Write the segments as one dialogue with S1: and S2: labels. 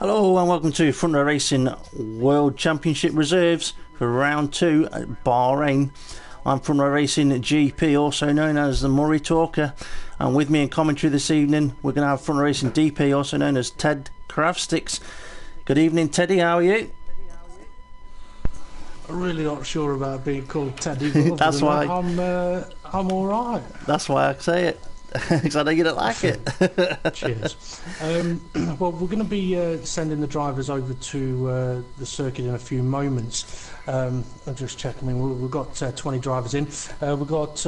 S1: Hello and welcome to Front Row Racing World Championship Reserves for round 2 at Bahrain. I'm Front Row Racing GP, also known as the Murray Talker, and with me in commentary this evening we're going to have Front Row Racing DP, also known as Ted Kravsticks. Good evening, Teddy, how are you?
S2: I'm really not sure about being called Teddy, but
S1: That's why
S2: I'm alright.
S1: That's why I say it. Because I know you don't like it.
S2: Cheers. Well, we're going to be sending the drivers over to the circuit in a few moments. I'll just check. I mean, we've got 20 drivers in. We've got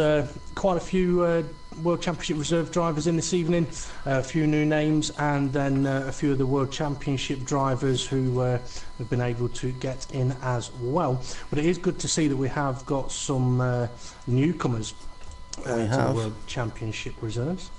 S2: quite a few World Championship Reserve drivers in this evening, a few new names, and then a few of the World Championship drivers who have been able to get in as well. But it is good to see that we have got some newcomers to the World Championship Reserves.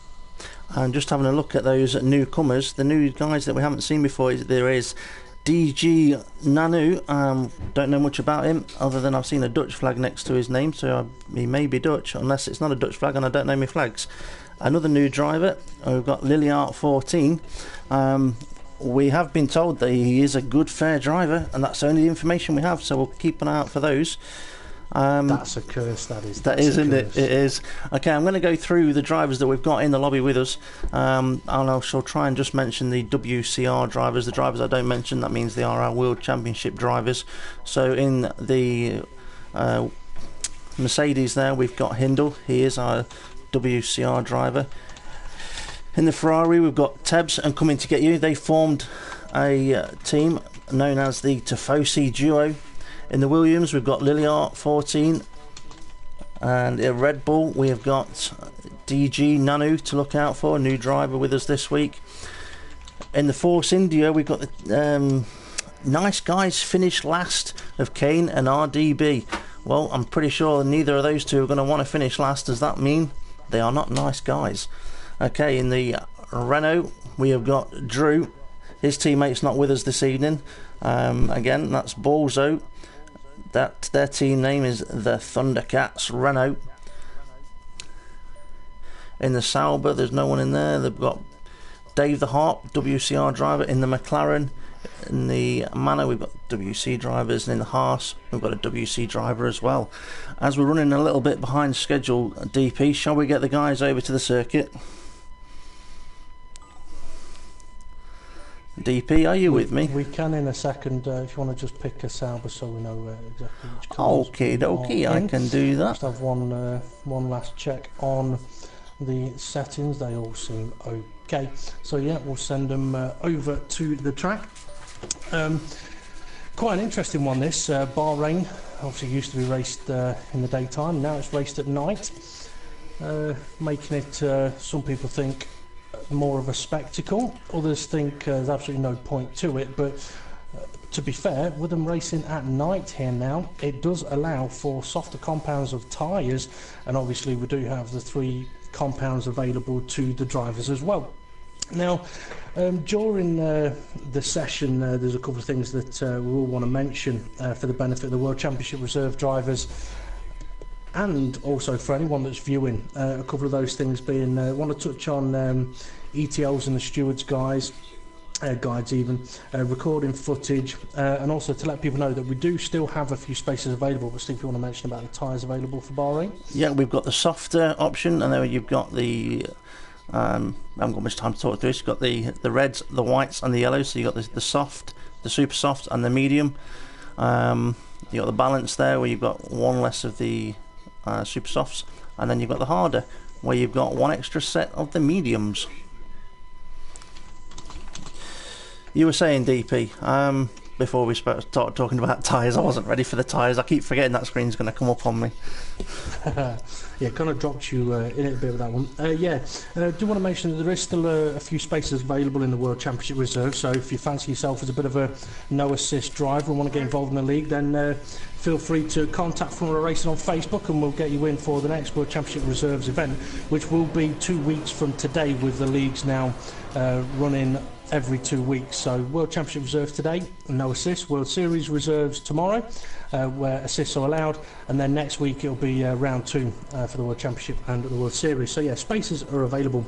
S1: And just having a look at those newcomers, the new guys that we haven't seen before, there is DG Nanu. Don't know much about him other than I've seen a Dutch flag next to his name, so he may be Dutch unless it's not a Dutch flag and I don't know my flags. Another new driver, we've got Liliart 14. We have been told that he is a good fair driver, and that's only the information we have, so we'll keep an eye out for those.
S2: That's a curse, that is.
S1: That is, isn't it? It is. Okay, I'm going to go through the drivers that we've got in the lobby with us, and I shall try and just mention the WCR drivers. The drivers I don't mention, that means they are our World Championship drivers. So in the Mercedes there, we've got Hindle. He is our WCR driver. In the Ferrari, we've got Tebbs and Coming to Get You. They formed a team known as the Tifosi Duo. In the Williams, we've got Liliart 14, and in Red Bull we have got DG Nanu to look out for, a new driver with us this week. In the Force India, we've got the nice guys finished last of Kane and RDB. Well, I'm pretty sure neither of those two are going to want to finish last. Does that mean they are not nice guys? Okay, in the Renault, we have got Drew. His teammate's not with us this evening. Again, that's Balzo. Their team name is the Thundercats Renault. In the Sauber, there's no one in there. They've got Dave the Harp, WCR driver. In the McLaren, in the Manor, we've got WC drivers, and in the Haas, we've got a WC driver as well. As we're running a little bit behind schedule, DP, shall we get the guys over to the circuit? DP, are you with me?
S2: We can in a second, if you want to just pick a Sauber so we know exactly which
S1: colours. Okie dokie, I can do that.
S2: Just have one last check on the settings. They all seem okay. So yeah, we'll send them over to the track. Quite an interesting one this. Bahrain obviously used to be raced in the daytime. Now it's raced at night, making it, some people think, more of a spectacle. Others think there's absolutely no point to it, but to be fair, with them racing at night here now, it does allow for softer compounds of tyres, and obviously we do have the 3 compounds available to the drivers as well. Now, during the session, there's a couple of things that we all want to mention for the benefit of the World Championship Reserve drivers, and also for anyone that's viewing. A couple of those things being, I want to touch on ETLs and the stewards guides even, recording footage, and also to let people know that we do still have a few spaces available. But Steve, you want to mention about the tyres available for Bahrain?
S1: Yeah, we've got the softer option, and then you've got the I haven't got much time to talk through this. You've got the reds, the whites and the yellows. So you've got the soft, the super soft and the medium. You've got the balance there where you've got one less of the super softs, and then you've got the harder where you've got one extra set of the mediums. You were saying, DP, before we started talking about tyres, I wasn't ready for the tyres. I keep forgetting that screen's going to come up on me.
S2: Yeah, kind of dropped you in it a bit with that one. Do want to mention that there is still a few spaces available in the World Championship Reserve, so if you fancy yourself as a bit of a no-assist driver and want to get involved in the league, then feel free to contact Front Row Racing on Facebook and we'll get you in for the next World Championship Reserves event, which will be 2 weeks from today, with the leagues now running every 2 weeks. So World Championship Reserves today, no assists. World Series Reserves tomorrow, where assists are allowed, and then next week it'll be round 2 for the World Championship and the World Series. So yeah, spaces are available.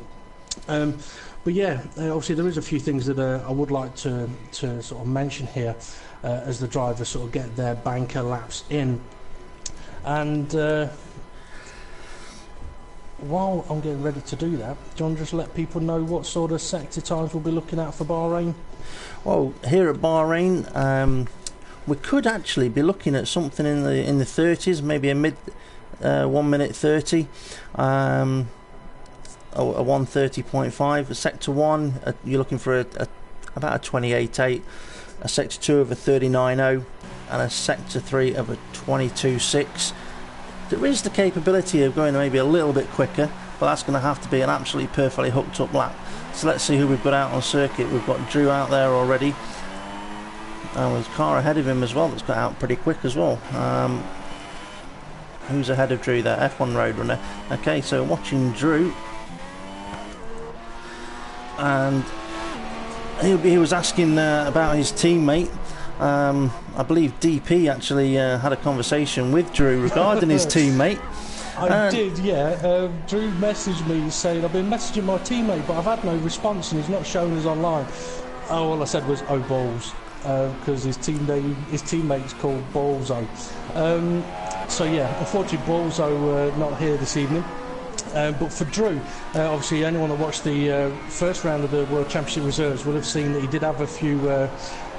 S2: But yeah, obviously there is a few things that I would like to sort of mention here as the drivers sort of get their banker laps in. And while I'm getting ready to do that, do you want to just let people know what sort of sector times we'll be looking at for Bahrain?
S1: Well, here at Bahrain, we could actually be looking at something in the 30s, maybe a mid 1 minute 30, a 1:30.5. Sector 1, you're looking for about a 28.8, a sector 2 of a 39.0, and a sector 3 of a 22.6. There is the capability of going maybe a little bit quicker, but that's going to have to be an absolutely perfectly hooked up lap. So let's see who we've got out on circuit. We've got Drew out there already, and there's a car ahead of him as well that's got out pretty quick as well. Who's ahead of Drew there? F1 Roadrunner. Okay, so watching Drew, and he was asking about his teammate. I believe DP actually had a conversation with Drew regarding his teammate.
S2: I did, yeah. Drew messaged me saying, I've been messaging my teammate, but I've had no response and he's not showing us online. All I said was, oh, balls, because his teammate's called Ballso. So yeah, unfortunately Ballso not here this evening. But for Drew, obviously anyone that watched the first round of the World Championship Reserves will have seen that he did have a few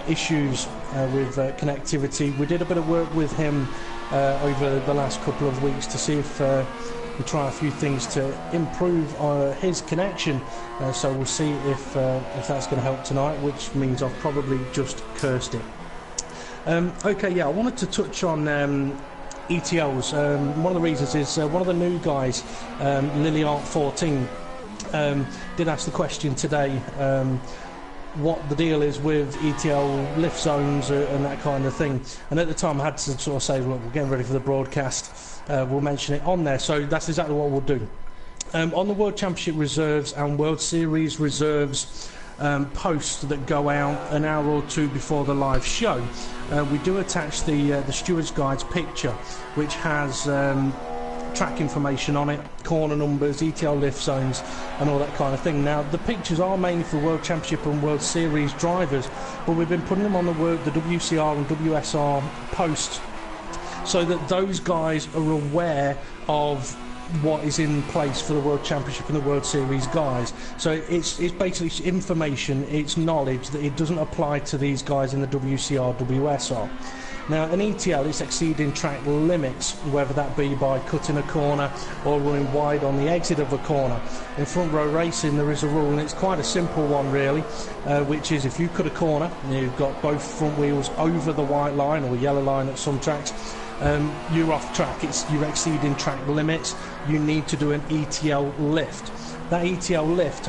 S2: issues with connectivity. We did a bit of work with him over the last couple of weeks to see if we try a few things to improve his connection. So we'll see if that's going to help tonight, which means I've probably just cursed it. Okay, yeah, I wanted to touch on ETLs. One of the reasons is one of the new guys, Liliart14, did ask the question today what the deal is with ETL lift zones and that kind of thing. And at the time I had to sort of say, look, we're getting ready for the broadcast, we'll mention it on there. So that's exactly what we'll do. On the World Championship Reserves and World Series Reserves posts that go out an hour or two before the live show, we do attach the Stewards Guide's picture, which has track information on it, corner numbers, ETL lift zones and all that kind of thing. Now the pictures are mainly for World Championship and World Series drivers, but we've been putting them on the WCR and WSR posts so that those guys are aware of what is in place for the World Championship and the World Series guys. So it's basically information, it's knowledge that it doesn't apply to these guys in the WCR, WSR. Now an ETL is exceeding track limits, whether that be by cutting a corner or running wide on the exit of a corner. In front row racing there is a rule, and it's quite a simple one really, which is if you cut a corner and you've got both front wheels over the white line or yellow line at some tracks, you're off track, you're exceeding track limits, you need to do an ETL lift. That ETL lift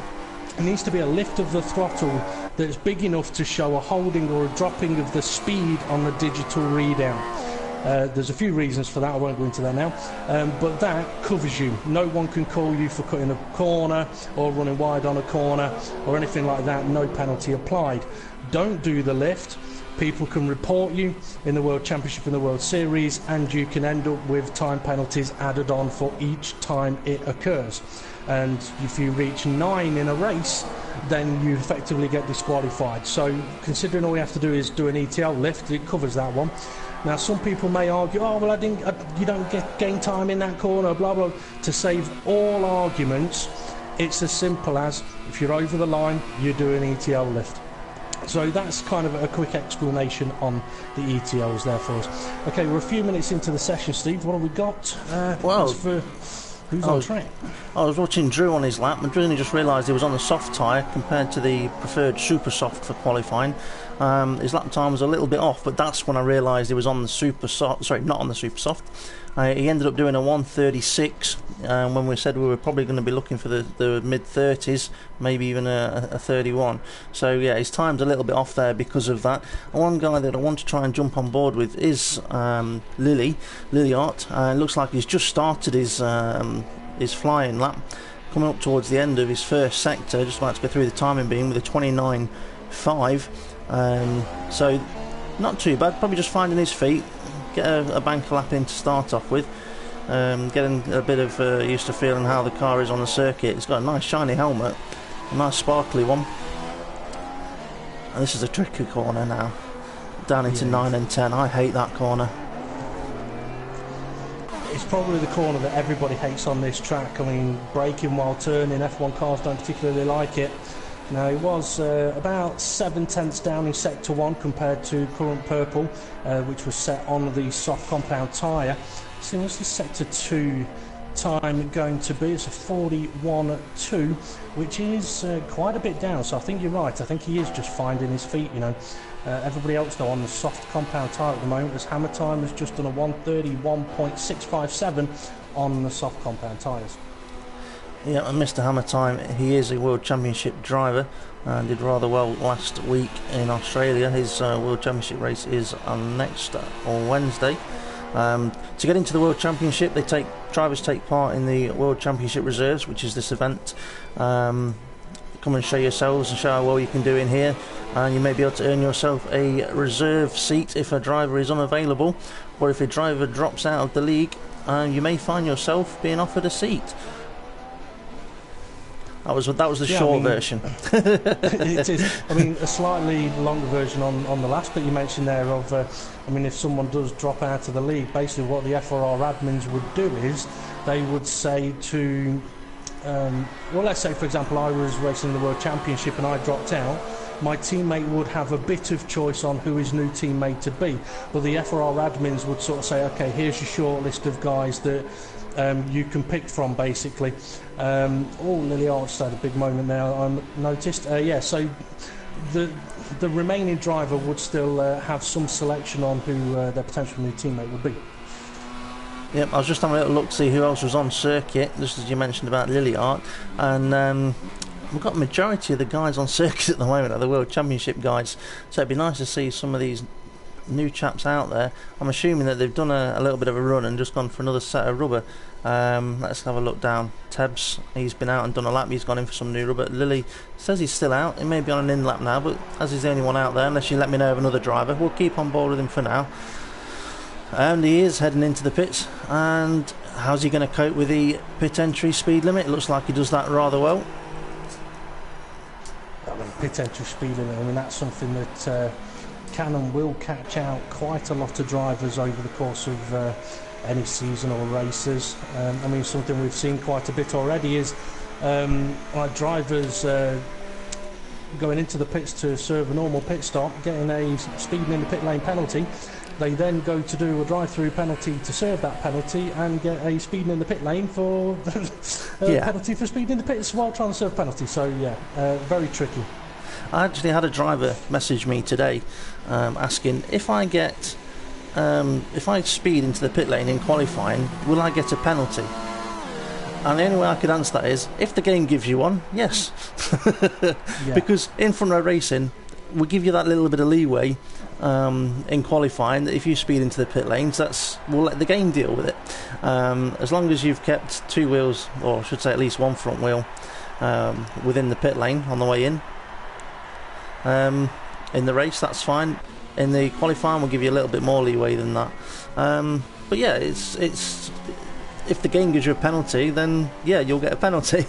S2: needs to be a lift of the throttle that's big enough to show a holding or a dropping of the speed on the digital readout. There's a few reasons for that, I won't go into that now, but that covers you. No one can call you for cutting a corner or running wide on a corner or anything like that, no penalty applied. Don't do the lift. People can report you in the World Championship and the World Series, and you can end up with time penalties added on for each time it occurs. And if you reach 9 in a race, then you effectively get disqualified. So considering all you have to do is do an ETL lift, it covers that one. Now some people may argue, oh well, you don't gain time in that corner, blah blah. To save all arguments, it's as simple as if you're over the line, you do an ETL lift. So that's kind of a quick explanation on the ETLs there for us. Okay, we're a few minutes into the session, Steve. What have we got? Who's on track?
S1: I was watching Drew on his lap, and Drew just realised he was on the soft tyre compared to the preferred super soft for qualifying. His lap time was a little bit off, but that's when I realised he was on the super soft. Sorry, not on the super soft. He ended up doing a 1:36 when we said we were probably going to be looking for the mid-30s, maybe even a 31. So yeah, his time's a little bit off there because of that. And one guy that I want to try and jump on board with is Liliart. It looks like he's just started his flying lap, coming up towards the end of his first sector, just about to go through the timing beam with a 29.5. So not too bad, probably just finding his feet. Get a banker lap in to start off with, getting a bit of used to feeling how the car is on the circuit. It's got a nice shiny helmet, A nice sparkly one. And this is a tricky corner now. Down into 9 and 10. I hate that corner.
S2: It's probably the corner that everybody hates on this track. I mean, braking while turning, F1 cars don't particularly like it. Now, it was about 7 tenths down in Sector 1 compared to current purple, which was set on the soft compound tyre. So what's the Sector 2 time going to be? It's a 41.2, which is quite a bit down. So I think you're right. I think he is just finding his feet, you know. Everybody else, though, on the soft compound tyre at the moment, as Hammer Time has just done a 1:31.657 on the soft compound tyres.
S1: Yeah, and Mr. Hammer Time, he is a World Championship driver and did rather well last week in Australia. His World Championship race is on next on Wednesday. To get into the World Championship, drivers take part in the World Championship Reserves, which is this event. Come and show yourselves and show how well you can do in here, and you may be able to earn yourself a reserve seat if a driver is unavailable, or if a driver drops out of the league, you may find yourself being offered a seat. That was the short version.
S2: It is. I mean, a slightly longer version on the last bit you mentioned there of, I mean, if someone does drop out of the league, basically what the FRR admins would do is they would say to, well, let's say, for example, I was racing in the World Championship and I dropped out. My teammate would have a bit of choice on who his new teammate to be, but the FRR admins would sort of say, okay, here's your short list of guys that you can pick from, basically. Lily Arch had a big moment there, I noticed. So the remaining driver would still have some selection on who their potential new teammate would be.
S1: Yep, I was just having a little look to see who else was on circuit, just as you mentioned about Lily Art, and we've got a majority of the guys on circuit at the moment are the World Championship guys, so it'd be nice to see some of these new chaps out there. I'm assuming that they've done a little bit of a run and just gone for another set of rubber. Let's have a look down. Tebs, he's been out and done a lap, he's gone in for some new rubber. Lily says he's still out, he may be on an in lap now, but as he's the only one out there, unless you let me know of another driver, we'll keep on board with him for now. And he is heading into the pits, and how's he going to cope with the pit entry speed limit? It looks like he does that rather well.
S2: I mean, pit entry speed limit, I mean, that's something that can and will catch out quite a lot of drivers over the course of any season or races. I mean, something we've seen quite a bit already is drivers going into the pits to serve a normal pit stop, getting a speeding in the pit lane penalty. They then go to do a drive-through penalty to serve that penalty and get a speeding in the pit lane for penalty for speeding in the pits while trying to serve penalty. So yeah, very tricky.
S1: I actually had a driver message me today asking if I speed into the pit lane in qualifying, will I get a penalty? And the only way I could answer that is if the game gives you one, yes. Because in front row racing, we give you that little bit of leeway in qualifying that if you speed into the pit lanes, we'll let the game deal with it. As long as you've kept two wheels, or I should say at least one front wheel, within the pit lane on the way in the race, that's fine. In the qualifying, we'll give you a little bit more leeway than that. But yeah, it's if the game gives you a penalty, then yeah, you'll get a penalty.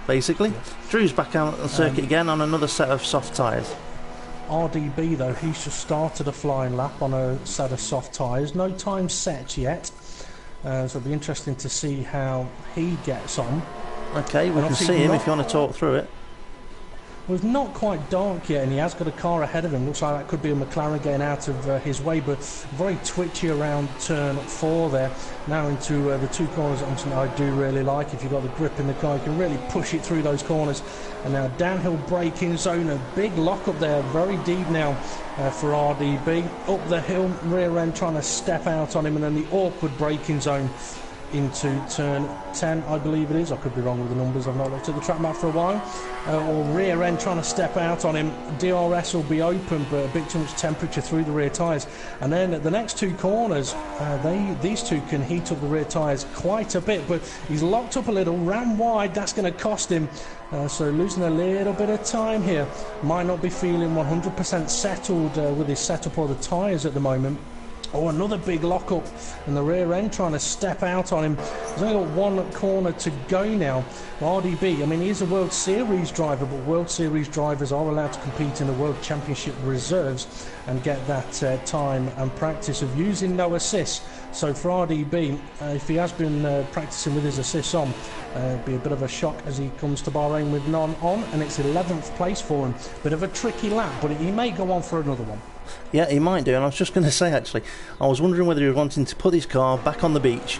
S1: Basically, Drew's back out on the circuit again on another set of soft tyres.
S2: RDB though, he's just started a flying lap on a set of soft tyres. No time set yet, so it'll be interesting to see how he gets on.
S1: Okay, we can see him if you want to talk through it.
S2: Well, it's not quite dark yet, and he has got a car ahead of him. Looks like that could be a McLaren getting out of his way, but very twitchy around turn 4 there. Now into the two corners, something I do really like. If you've got the grip in the car, you can really push it through those corners. And now downhill braking zone, a big lock up there, very deep now for RDB. Up the hill, rear end trying to step out on him, and then the awkward braking zone into turn 10, I believe it is. I could be wrong with the numbers, I've not looked at the track map for a while. Or rear end trying to step out on him. DRS will be open, but a bit too much temperature through the rear tyres. And then at the next two corners, these two can heat up the rear tyres quite a bit, but he's locked up a little, ran wide, that's going to cost him. So losing a little bit of time here. Might not be feeling 100% settled with his setup or the tyres at the moment. Oh, another big lockup in the rear end, trying to step out on him. There's only got one corner to go now. RDB, I mean, he's a World Series driver, but World Series drivers are allowed to compete in the World Championship reserves and get that time and practice of using no assists. So for RDB, if he has been practicing with his assists on, it'd be a bit of a shock as he comes to Bahrain with none on, and it's 11th place for him. Bit of a tricky lap, but he may go on for another one.
S1: Yeah, he might do, and I was just going to say, actually, I was wondering whether he was wanting to put his car back on the beach.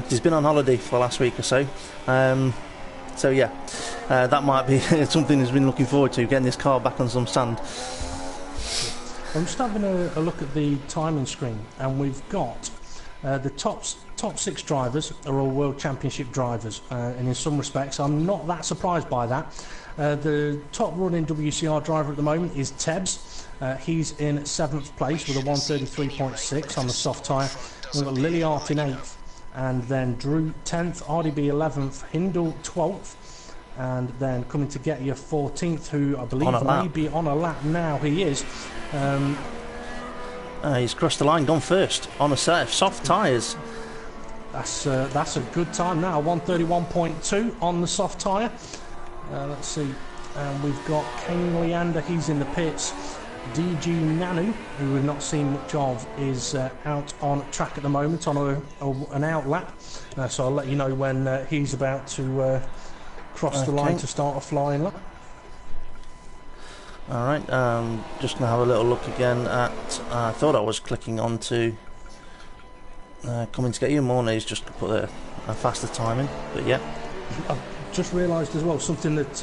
S1: He's been on holiday for the last week or so. So yeah, that might be something he's been looking forward to, getting his car back on some sand.
S2: I'm just having a look at the timing screen, and we've got the top 6 drivers are all World Championship drivers, and in some respects I'm not that surprised by that. The top running WCR driver at the moment is Tebbs. He's in 7th place with a 133.6 on the soft tyre. We've got Liliart in 8th, and then Drew 10th, RDB 11th, Hindle 12th, and then coming to get you 14th, who I believe may be on a lap now. He is.
S1: He's crossed the line, gone first on a set of soft tyres.
S2: That's a good time now, 131.2 on the soft tyre. Let's see, we've got Kane Leander, he's in the pits. DG Nanu, who we've not seen much of, is out on track at the moment on an out lap. So I'll let you know when he's about to cross the line to start a flying lap.
S1: Alright, just going to have a little look again at... I thought I was clicking on to coming to get you. Mornay's just put a faster time in, but yeah.
S2: I've just realised as well something that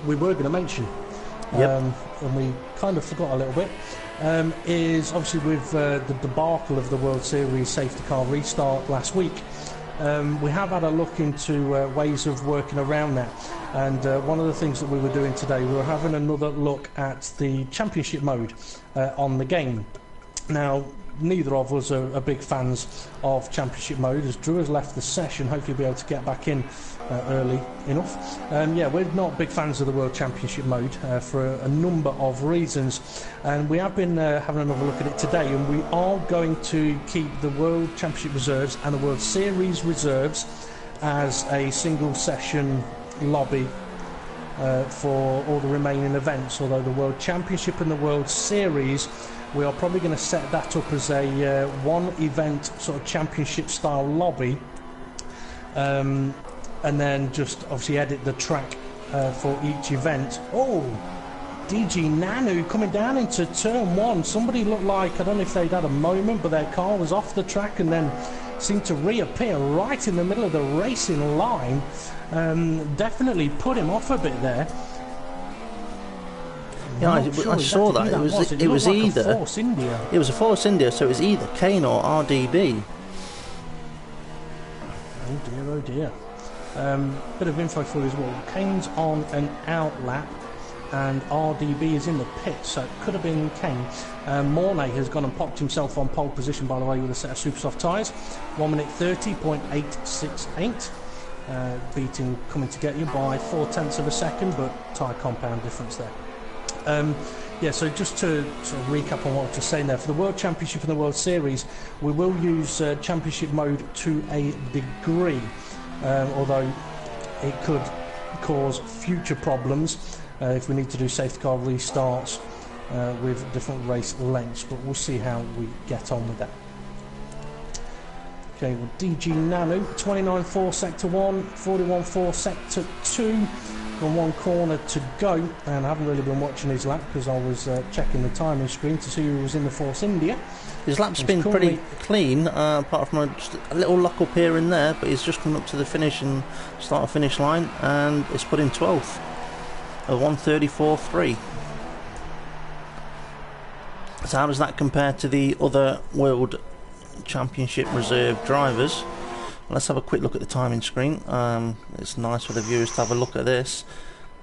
S2: we were going to mention.
S1: Yep.
S2: And we kind of forgot a little bit, is obviously with the debacle of the World Series safety car restart last week. We have had a look into ways of working around that, and one of the things that we were doing today, we were having another look at the championship mode on the game. Now, neither of us are big fans of championship mode, as Drew has left the session. Hopefully he'll be able to get back in early enough. Yeah, we're not big fans of the World Championship mode for a number of reasons, and we have been having another look at it today, and we are going to keep the World Championship reserves and the World Series reserves as a single session lobby for all the remaining events, although the World Championship and the World Series, we are probably going to set that up as a one event sort of championship style lobby, and then just obviously edit the track for each event. Oh, DG Nanu coming down into turn 1. Somebody looked like, I don't know if they'd had a moment, but their car was off the track and then seemed to reappear right in the middle of the racing line. Definitely put him off a bit there.
S1: Yeah, I saw that. It was
S2: like
S1: either
S2: a Force India.
S1: It was a Force India, so it was either Kane or RDB.
S2: Oh dear, oh dear. Bit of info for you as well. Kane's on an out lap, and RDB is in the pit, so it could have been Kane. Mornay has gone and popped himself on pole position, by the way, with a set of super soft tyres. 1 minute 30.868. Beating coming to get you by 0.4 of a second, but tyre compound difference there. Yeah, so just to sort of recap on what I was just saying there, for the World Championship and the World Series, we will use Championship mode to a degree, although it could cause future problems if we need to do safety car restarts with different race lengths, but we'll see how we get on with that. Okay, well, DG Nanu, 29.4 sector 1, 41.4 sector 2. Got one corner to go, and I haven't really been watching his lap because I was checking the timing screen to see who was in the Force India.
S1: His lap's been pretty clean, apart from just a little lock up here and there, but he's just come up to the finish and start a finish line, and it's put in 12th at 134.3. So how does that compare to the other World Championship reserve drivers? Let's have a quick look at the timing screen. It's nice for the viewers to have a look at this.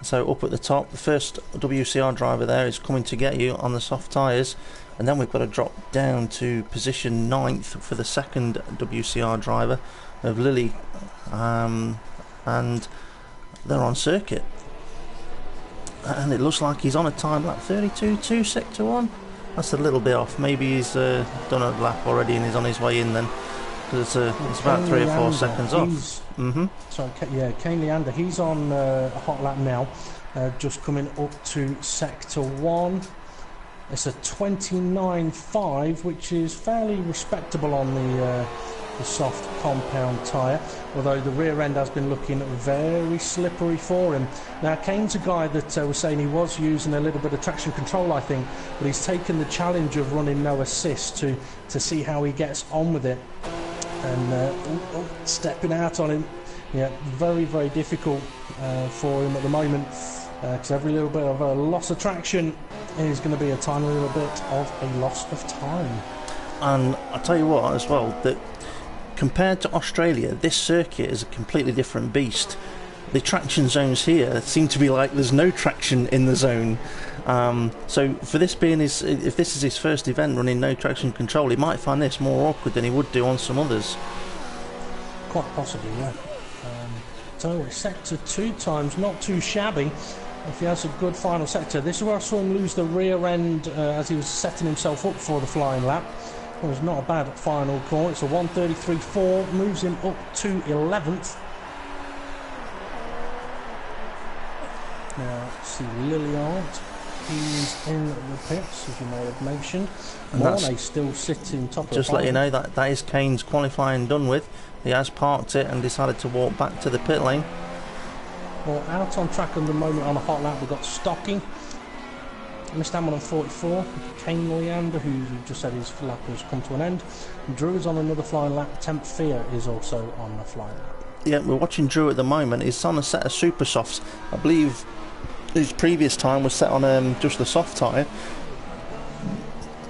S1: So up at the top, the first WCR driver there is coming to get you on the soft tyres, and then we've got to drop down to position 9th for the second WCR driver of Lily, and they're on circuit, and it looks like he's on a time lap 32.2 sector 1. That's a little bit off. Maybe he's done a lap already and he's on his way in then. Because it's about 3 or 4 seconds off.
S2: Sorry, yeah, Kane Leander, he's on a hot lap now, just coming up to sector 1. It's a 29.5, which is fairly respectable on the soft compound tyre, although the rear end has been looking very slippery for him. Now, Kane's a guy that was saying he was using a little bit of traction control, I think, but he's taken the challenge of running no assist to see how he gets on with it. And stepping out on him, yeah, very, very difficult for him at the moment, because every little bit of a loss of traction is going to be a tiny little bit of a loss of time.
S1: And I'll tell you what as well, that compared to Australia, this circuit is a completely different beast. The traction zones here seem to be like there's no traction in the zone. So for this being if this is his first event running no traction control, he might find this more awkward than he would do on some others.
S2: Quite possibly, yeah. So sector 2 times, not too shabby. If he has a good final sector. This is where I saw him lose the rear end as he was setting himself up for the flying lap. It was not a bad final corner. It's a 1:33.4, moves him up to 11th. Now, see Lilliard, he's in the pits, as you may have mentioned. Mornay still sitting top of the
S1: Just let you know that is Kane's qualifying done with. He has parked it and decided to walk back to the pit lane.
S2: Well, out on track at the moment on a hot lap, we've got Stocking, Mr. Hammond on 44, Kane Leander, who just said his lap has come to an end. Drew is on another flying lap. Temp Fear is also on a flying lap.
S1: Yeah, we're watching Drew at the moment. He's on a set of super softs. I believe his previous time was set on just the soft tyre.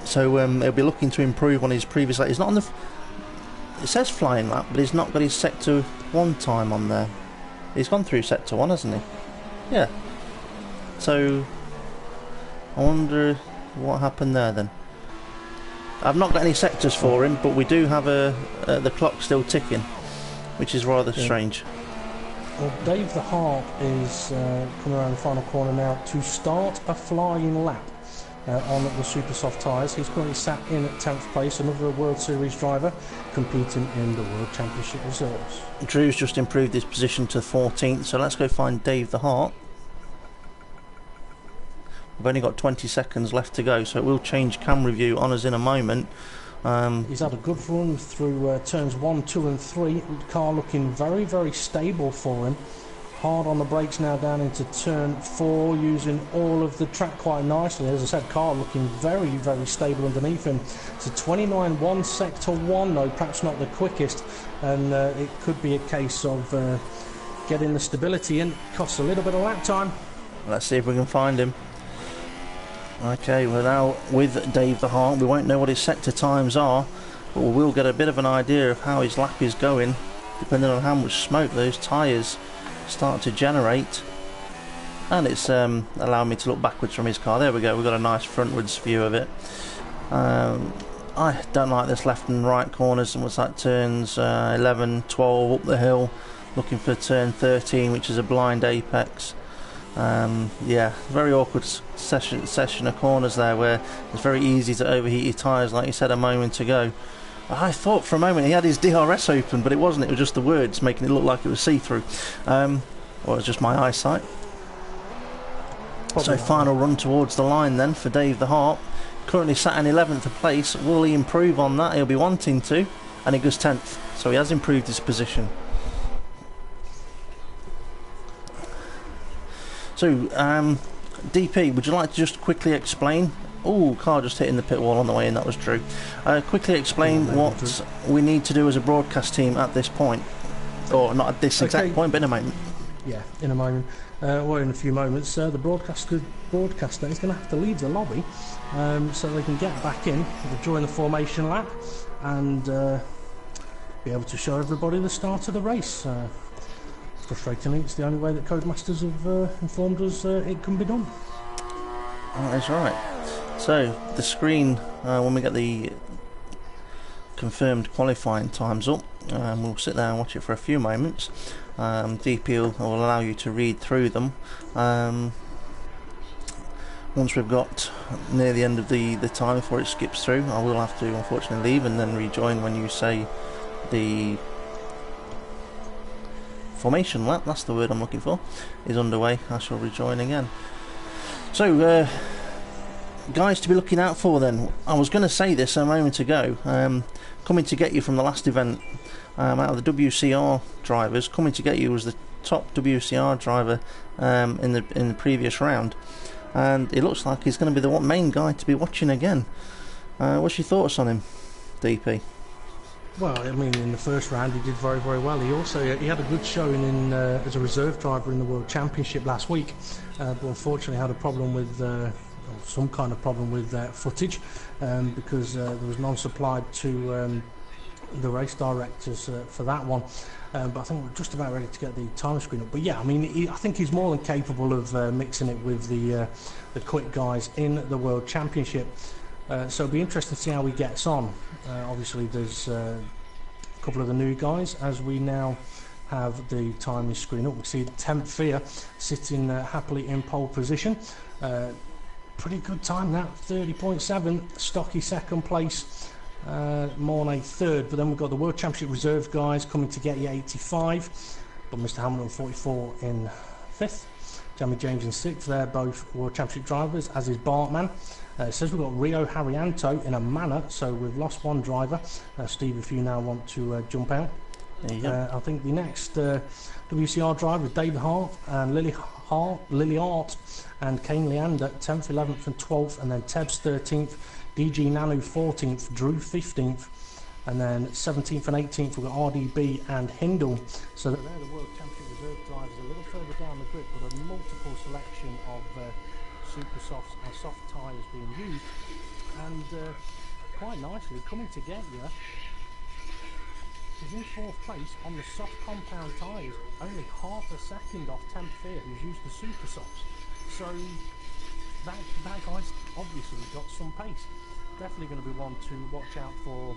S1: So he'll be looking to improve on his previous lap. He's not on the... It says flying lap, but he's not got his sector 1 time on there. He's gone through sector 1, hasn't he? Yeah. So I wonder what happened there then. I've not got any sectors for him, but we do have the clock still ticking, which is rather strange.
S2: Well, Dave the Hart is coming around the final corner now to start a flying lap on the super soft tyres. He's currently sat in at 10th place, another World Series driver competing in the World Championship Reserves.
S1: Drew's just improved his position to 14th, so let's go find Dave the Hart. We've only got 20 seconds left to go, so it will change camera view on us in a moment.
S2: He's had a good run through turns 1, 2 and 3. The car looking very, very stable for him. Hard on the brakes now down into turn 4, using all of the track quite nicely. As I said, car looking very, very stable underneath him. It's a 29.1 sector 1 though, perhaps not the quickest, and it could be a case of getting the stability in. Costs a little bit of lap time.
S1: Let's see if we can find him. Okay, we're now with Dave the Hart. We won't know what his sector times are, but we will get a bit of an idea of how his lap is going, depending on how much smoke those tyres start to generate. And it's allowing me to look backwards from his car. There we go, we've got a nice frontwards view of it. I don't like this left and right corners, and what's that, turns 11, 12 up the hill, looking for turn 13, which is a blind apex. Yeah, very awkward session of corners there, where it's very easy to overheat your tyres, like you said a moment ago. I thought for a moment he had his DRS open, but it wasn't. It was just the words making it look like it was see-through. Or it was just my eyesight. So final run towards the line then for Dave the Hart. Currently sat in 11th place. Will he improve on that? He'll be wanting to. And he goes 10th. So he has improved his position. So, DP, would you like to just quickly explain... Oh, car just hitting the pit wall on the way in, that was Drew. Quickly explain what we need to do as a broadcast team at this point. Or not at this exact point, but in a moment.
S2: Yeah, in a moment. Or in a few moments. The broadcaster is going to have to leave the lobby so they can get back in during the formation lap and be able to show everybody the start of the race. Frustratingly, it's the only way that Codemasters have informed us it can be done.
S1: That's right. So, the screen, when we get the confirmed qualifying times up, we'll sit there and watch it for a few moments. DP will allow you to read through them. once we've got near the end of the time before it skips through, I will have to unfortunately leave and then rejoin when you say the formation lap, that's the word I'm looking for, is underway. I shall rejoin again. So, guys to be looking out for then. I was going to say this a moment ago. Coming to get you from the last event, out of the WCR drivers, coming to get you was the top WCR driver in the previous round. And it looks like he's going to be the main guy to be watching again. What's your thoughts on him, DP?
S2: Well, I mean, in the first round he did very, very well. He had a good showing in as a reserve driver in the World Championship last week, but unfortunately had a problem with some kind of problem with footage because there was none supplied to the race directors for that one. But I think we're just about ready to get the time screen up. But yeah, I mean, I think he's more than capable of mixing it with the quick guys in the World Championship. So it'll be interesting to see how he gets on. Obviously, there's a couple of the new guys as we now have the timing screen up. We see Temp Fear sitting happily in pole position. Pretty good time that, 30.7. Stocky second place. Mornay third, but then we've got the World Championship reserve guys coming to get you 85, but Mr. Hamilton 44 in fifth, Jamie James in sixth. They're both World Championship drivers, as is Bartman. It says we've got Rio Harrianto in a manner, so we've lost one driver. Steve, if you now want to jump out. I think the next WCR driver is David Hart and Lily Hart and Kane Leander 10th, 11th and 12th, and then Tebs 13th, DG Nanu 14th, Drew 15th, and then 17th and 18th we've got RDB and Hindle. So they're the World Championship reserve drivers a little further down the grid, but a multiple selection of super softs and soft tyres being used, and quite nicely coming to get you is in fourth place on the soft compound tyres, only half a second off Temp Fear, who's used the super softs. So that guy's obviously got some pace. Definitely going to be one to watch out for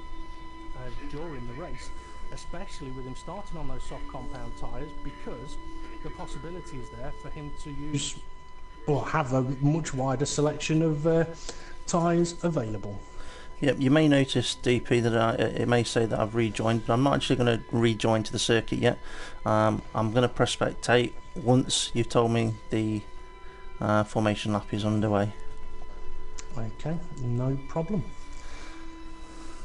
S2: during the race, especially with him starting on those soft compound tyres, because the possibility is there for him to use or have a much wider selection of tyres available.
S1: Yep, you may notice, DP, that it may say that I've rejoined, but I'm not actually going to rejoin to the circuit yet. I'm going to press spectate once you've told me the formation lap is underway.
S2: Okay, no problem.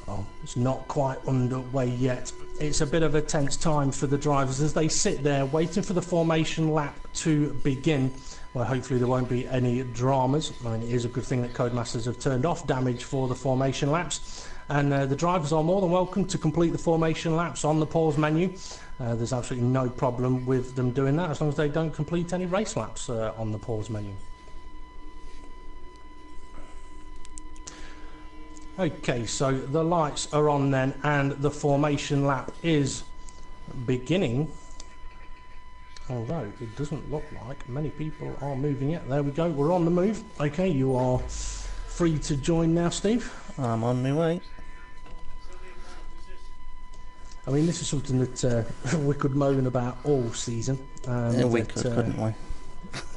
S2: Oh, it's not quite underway yet. It's a bit of a tense time for the drivers as they sit there waiting for the formation lap to begin. Well, hopefully there won't be any dramas. I mean, it is a good thing that Codemasters have turned off damage for the formation laps. And the drivers are more than welcome to complete the formation laps on the pause menu. There's absolutely no problem with them doing that as long as they don't complete any race laps on the pause menu. Okay, so the lights are on then and the formation lap is beginning. Although it doesn't look like many people are moving yet. There we go, we're on the move. Okay, you are free to join now, Steve.
S1: I'm on my way.
S2: I mean, this is something that we could moan about all season.
S1: Yeah, we could, couldn't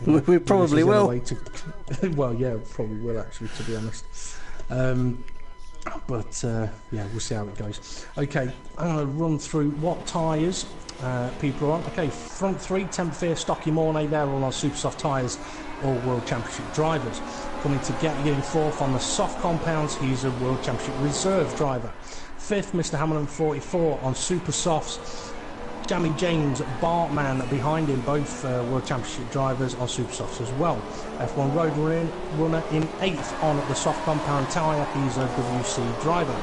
S1: we? We probably will.
S2: Well, yeah, probably will actually, to be honest. But yeah, we'll see how it goes. Okay, I'm going to run through what tyres people are on. Okay, front three, Temp Fear, Stocky Mornay, they're all on super soft tyres, all World Championship drivers. Coming to get you in fourth on the soft compounds, he's a World Championship reserve driver. Fifth, Mr. Hamilton 44 on super softs. Jamie James, Bartman behind him, both World Championship drivers on super softs as well. F1 road runner in eighth on the soft compound tyre, he's a WC driver.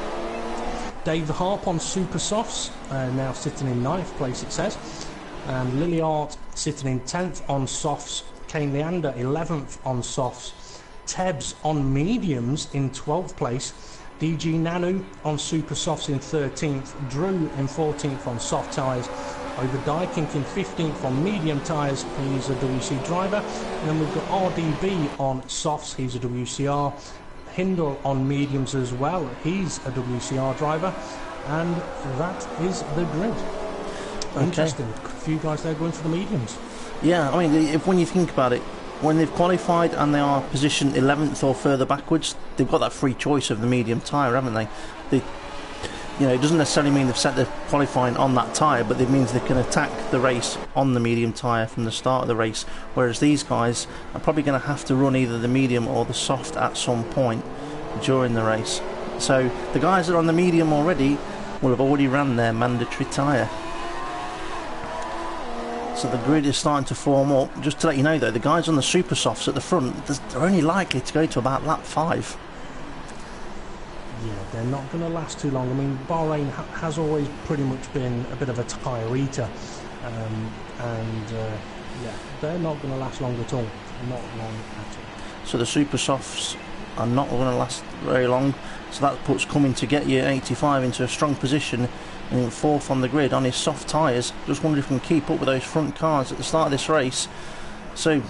S2: Dave Harp on super softs, now sitting in ninth place it says. And Lily Art sitting in 10th on softs. Kane Leander 11th on softs. Tebs on mediums in 12th place. DG Nanu on super softs in 13th. Drew in 14th on soft tyres. Over Dykink in 15th on medium tyres, he's a WC driver. And then we've got RDB on softs, he's a WCR. Hindle on mediums as well, he's a WCR driver. And that is the grid. Okay. Interesting, a few guys there going for the mediums.
S1: Yeah, I mean, when you think about it, when they've qualified and they are positioned 11th or further backwards, they've got that free choice of the medium tyre, haven't they? It doesn't necessarily mean they've set their qualifying on that tyre, but it means they can attack the race on the medium tyre from the start of the race, whereas these guys are probably going to have to run either the medium or the soft at some point during the race. So the guys that are on the medium already will have already ran their mandatory tyre. So the grid is starting to form up. Just to let you know though, the guys on the super softs at the front, they're only likely to go to about lap 5.
S2: Yeah, they're not going to last too long. I mean, Bahrain has always pretty much been a bit of a tyre eater. Yeah, they're not going to last long at all. Not long at all.
S1: So the super softs are not going to last very long. So that puts Coming to Get You 85 into a strong position and in 4th on the grid on his soft tyres. Just wonder if we can keep up with those front cars at the start of this race. So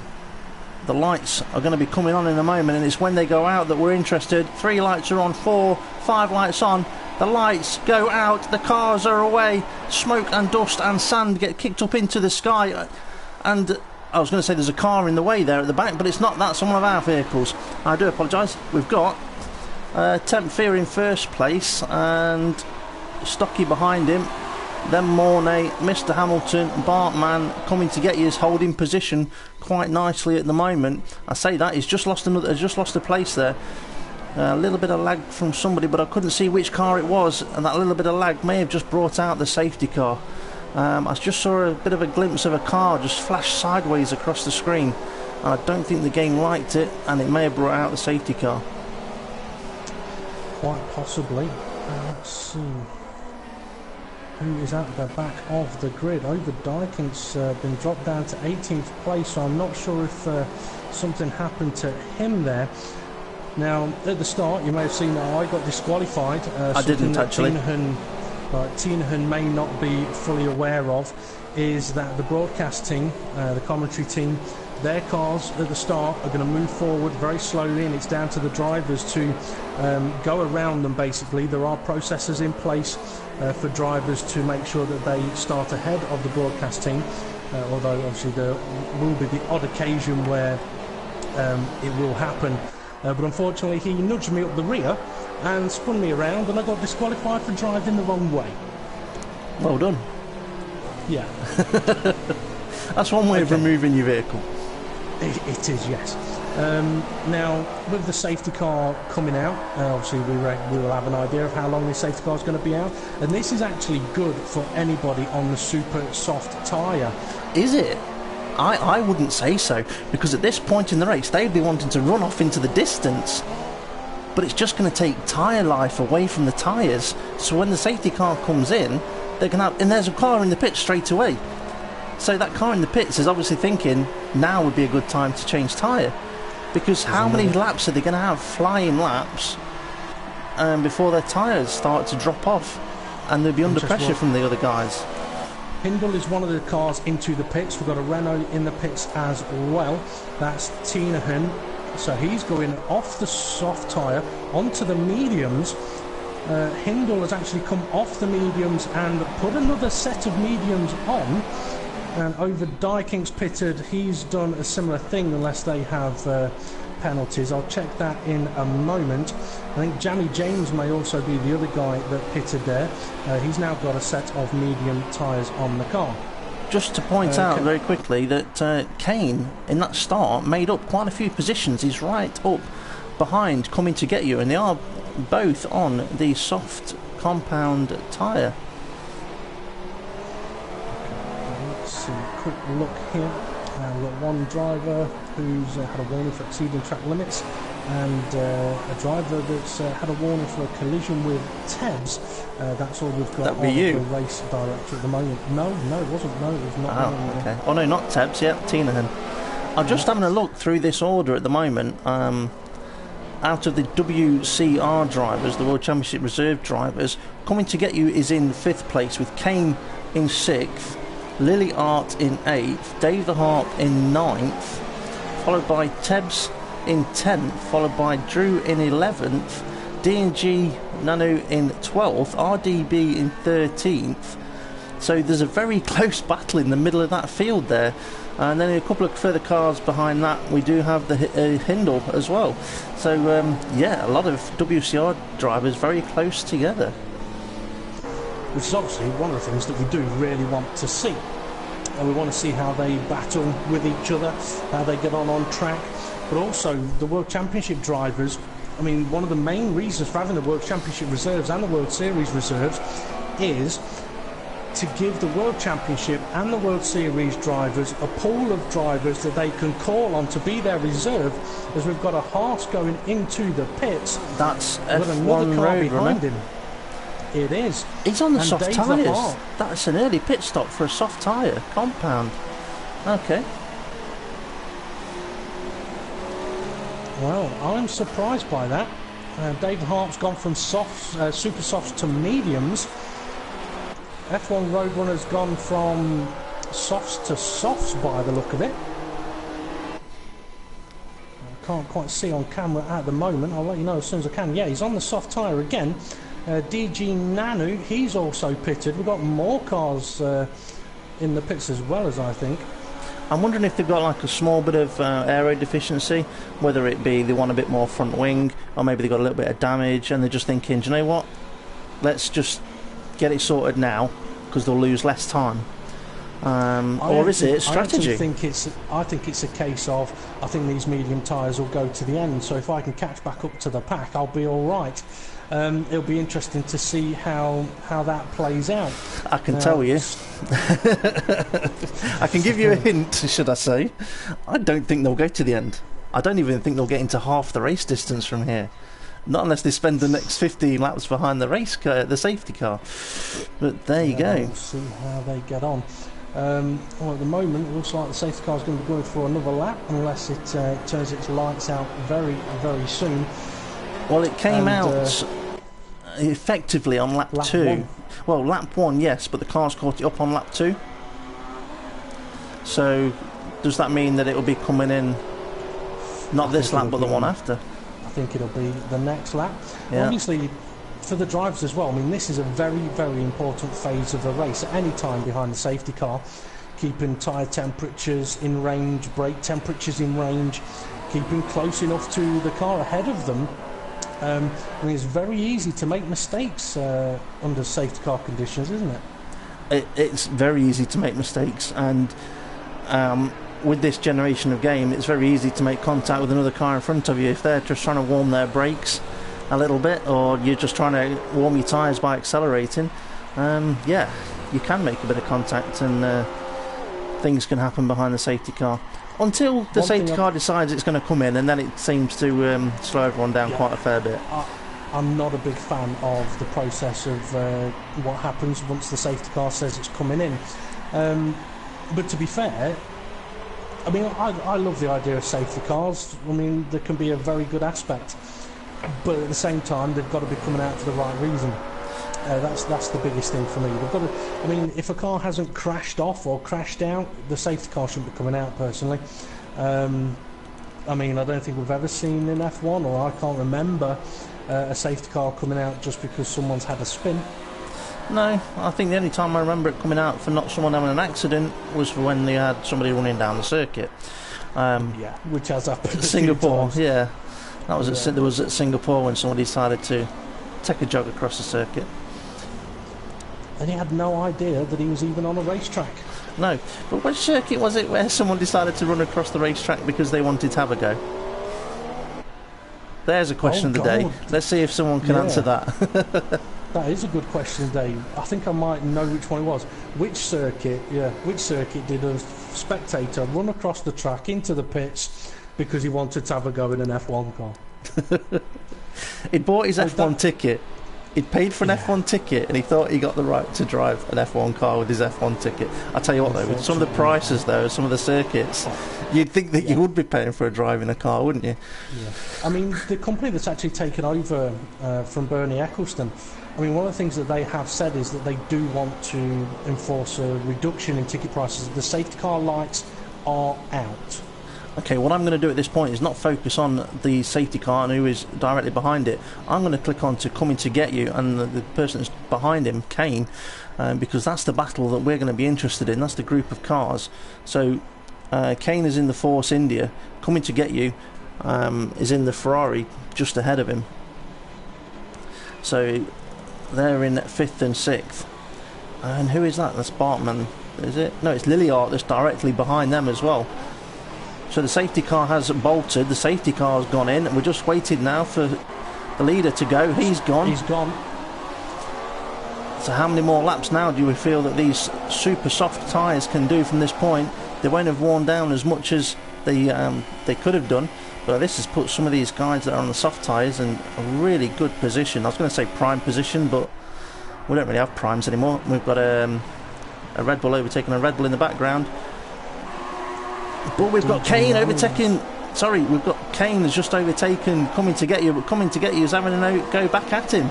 S1: the lights are going to be coming on in a moment, and it's when they go out that we're interested. 3 lights are on, 4, 5 lights on. The lights go out, the cars are away. Smoke and dust and sand get kicked up into the sky. And I was going to say there's a car in the way there at the back, but it's not. That's one of our vehicles. I do apologise. We've got Temp Fear in first place and Stocky behind him. Then Mornay, Mr Hamilton, Bartman Coming to Get You is holding position quite nicely at the moment. I say that he's just lost a place there. A little bit of lag from somebody, but I couldn't see which car it was, and that little bit of lag may have just brought out the safety car. I just saw a bit of a glimpse of a car just flash sideways across the screen, and I don't think the game liked it, and it may have brought out the safety car.
S2: Quite possibly. Let's see who is at the back of the grid. Over Dyking's been dropped down to 18th place, so I'm not sure if something happened to him there. Now, at the start, you may have seen that I got disqualified.
S1: I didn't actually.
S2: Tinahan may not be fully aware of is that the broadcasting, the commentary team, their cars at the start are going to move forward very slowly, and it's down to the drivers to go around them. Basically, there are processes in place for drivers to make sure that they start ahead of the broadcast team, although obviously there will be the odd occasion where it will happen. But unfortunately he nudged me up the rear and spun me around, and I got disqualified for driving the wrong way.
S1: Well done.
S2: Yeah.
S1: That's one way of removing your vehicle.
S2: It is, yes. Now, with the safety car coming out, obviously we will have an idea of how long this safety car is going to be out, and this is actually good for anybody on the super soft tyre.
S1: Is it? I wouldn't say so, because at this point in the race they'd be wanting to run off into the distance, but it's just going to take tyre life away from the tyres. So when the safety car comes in, they can have, and there's a car in the pit straight away. So that car in the pits is obviously thinking now would be a good time to change tyre, because how many laps are they going to have, flying laps, before their tyres start to drop off and they'll be under pressure from the other guys.
S2: Hindle is one of the cars into the pits. We've got a Renault in the pits as well. That's Tinahan. So he's going off the soft tyre onto the mediums. Hindle has actually come off the mediums and put another set of mediums on. And over Dyking's pitted, he's done a similar thing, unless they have penalties. I'll check that in a moment. I think Jamie James may also be the other guy that pitted there. He's now got a set of medium tyres on the car.
S1: Just to point out very quickly that Kane, in that start, made up quite a few positions. He's right up behind Coming to Get You, and they are both on the soft compound tyre.
S2: Let's see, quick look here. We've got one driver who's had a warning for exceeding track limits, and a driver that's had a warning for a collision with Tebs. That's all we've got on the race director at the moment. No, it wasn't. No, it was not.
S1: Oh, okay. Oh no, not Tebs. Yeah, Tinahan. I'm just having a look through this order at the moment. Out of the WCR drivers, the World Championship Reserve drivers, Coming to Get You is in 5th place, with Kane in 6th, Lily Art in 8th, Dave the Harp in 9th, followed by Tebs in 10th, followed by Drew in 11th, D&G Nanu in 12th, RDB in 13th, So there's a very close battle in the middle of that field there. And then a couple of further cars behind that, we do have the Hindle as well. So, yeah, a lot of WCR drivers very close together.
S2: Which is obviously one of the things that we do really want to see. And we want to see how they battle with each other, how they get on track. But also, the World Championship drivers, I mean, one of the main reasons for having the World Championship reserves and the World Series reserves is to give the World Championship and the World Series drivers a pool of drivers that they can call on to be their reserve, as we've got a Haas going into the pits.
S1: That's
S2: We've got another car behind him. It is.
S1: He's on the
S2: And
S1: soft
S2: Dave
S1: tyres.
S2: Lahart.
S1: That's an early pit stop for a soft tyre compound. Okay.
S2: Well, I'm surprised by that. David Hart's gone from softs, super softs to mediums. F1 Roadrunner's gone from softs to softs by the look of it. I can't quite see on camera at the moment. I'll let you know as soon as I can. Yeah, he's on the soft tyre again. DG Nanu, he's also pitted. We've got more cars in the pits as well, as I think.
S1: I'm wondering if they've got like a small bit of aero deficiency, whether it be they want a bit more front wing, or maybe they've got a little bit of damage and they're just thinking, do you know what, let's just get it sorted now because they'll lose less time. Or is it strategy?
S2: I think it's a case of, I think these medium tyres will go to the end, so if I can catch back up to the pack, I'll be all right. It'll be interesting to see how that plays out.
S1: I can tell you. I can give you a hint, should I say. I don't think they'll go to the end. I don't even think they'll get into half the race distance from here. Not unless they spend the next 15 laps behind the race car, the safety car. But there you go.
S2: We'll see how they get on. Well, at the moment, it looks like the safety car is going to be going for another lap, unless it turns its lights out very, very soon.
S1: Well, it came out effectively on lap 2.
S2: 1.
S1: Well, lap 1, yes, but the car's caught it up on lap 2. So, does that mean that it will be coming in, not this lap, but the one after?
S2: I think it'll be the next lap.
S1: Yeah.
S2: Obviously, for the drivers as well, I mean, this is a very, very important phase of the race. At any time behind the safety car, keeping tyre temperatures in range, brake temperatures in range, keeping close enough to the car ahead of them. I mean, it's very easy to make mistakes under safety car conditions, isn't it?
S1: It's very easy to make mistakes, and with this generation of game, it's very easy to make contact with another car in front of you. If they're just trying to warm their brakes a little bit, or you're just trying to warm your tyres by accelerating, yeah, you can make a bit of contact, and things can happen behind the safety car. Until the safety car decides it's going to come in, and then it seems to slow everyone down quite a fair bit.
S2: I'm not a big fan of the process of what happens once the safety car says it's coming in. But to be fair, I mean, I love the idea of safety cars. I mean, there can be a very good aspect. But at the same time, they've got to be coming out for the right reason. That's the biggest thing for me. They've got to, I mean, if a car hasn't crashed off or crashed out, the safety car shouldn't be coming out, personally. I mean, I don't think we've ever seen in F1, or I can't remember a safety car coming out just because someone's had a spin.
S1: No, I think the only time I remember it coming out for not someone having an accident was for when they had somebody running down the circuit.
S2: Yeah, which has happened.
S1: Singapore, yeah. That was there was at Singapore when somebody decided to take a jog across the circuit.
S2: And he had no idea that he was even on a racetrack.
S1: No, but which circuit was it where someone decided to run across the racetrack because they wanted to have a go? There's a question of the day. Let's see if someone can answer that.
S2: That is a good question, Dave. I think I might know which one it was. Which circuit did a spectator run across the track into the pits because he wanted to have a go in an F1 car?
S1: He'd bought his F1 ticket. He'd paid for an F1 ticket, and he thought he got the right to drive an F1 car with his F1 ticket. I tell you what, though, with some of the prices, though, some of the circuits, you'd think that you would be paying for a drive in a car, wouldn't you?
S2: Yeah. I mean, the company that's actually taken over from Bernie Eccleston, I mean, one of the things that they have said is that they do want to enforce a reduction in ticket prices. The safety car lights are out.
S1: Okay, what I'm going to do at this point is not focus on the safety car and who is directly behind it. I'm going to click on to coming to get you, and the person that's behind him, Kane, because that's the battle that we're going to be interested in. That's the group of cars. So Kane is in the Force India, coming to get you, is in the Ferrari just ahead of him. So they're in 5th and 6th. And who is that? That's Bartman, is it? No, it's Lilliard that's directly behind them as well. So the safety car has bolted, the safety car's gone in, and we're just waiting now for the leader to go. He's gone.
S2: He's gone.
S1: So how many more laps now do we feel that these super soft tyres can do from this point? They won't have worn down as much as they could have done, but this has put some of these guys that are on the soft tyres in a really good position. I was going to say prime position, but we don't really have primes anymore. We've got a Red Bull overtaking a Red Bull in the background. But we've got Kane overtaking. Sorry, we've got Kane has just overtaken, coming to get you, but coming to get you is having a go back at him.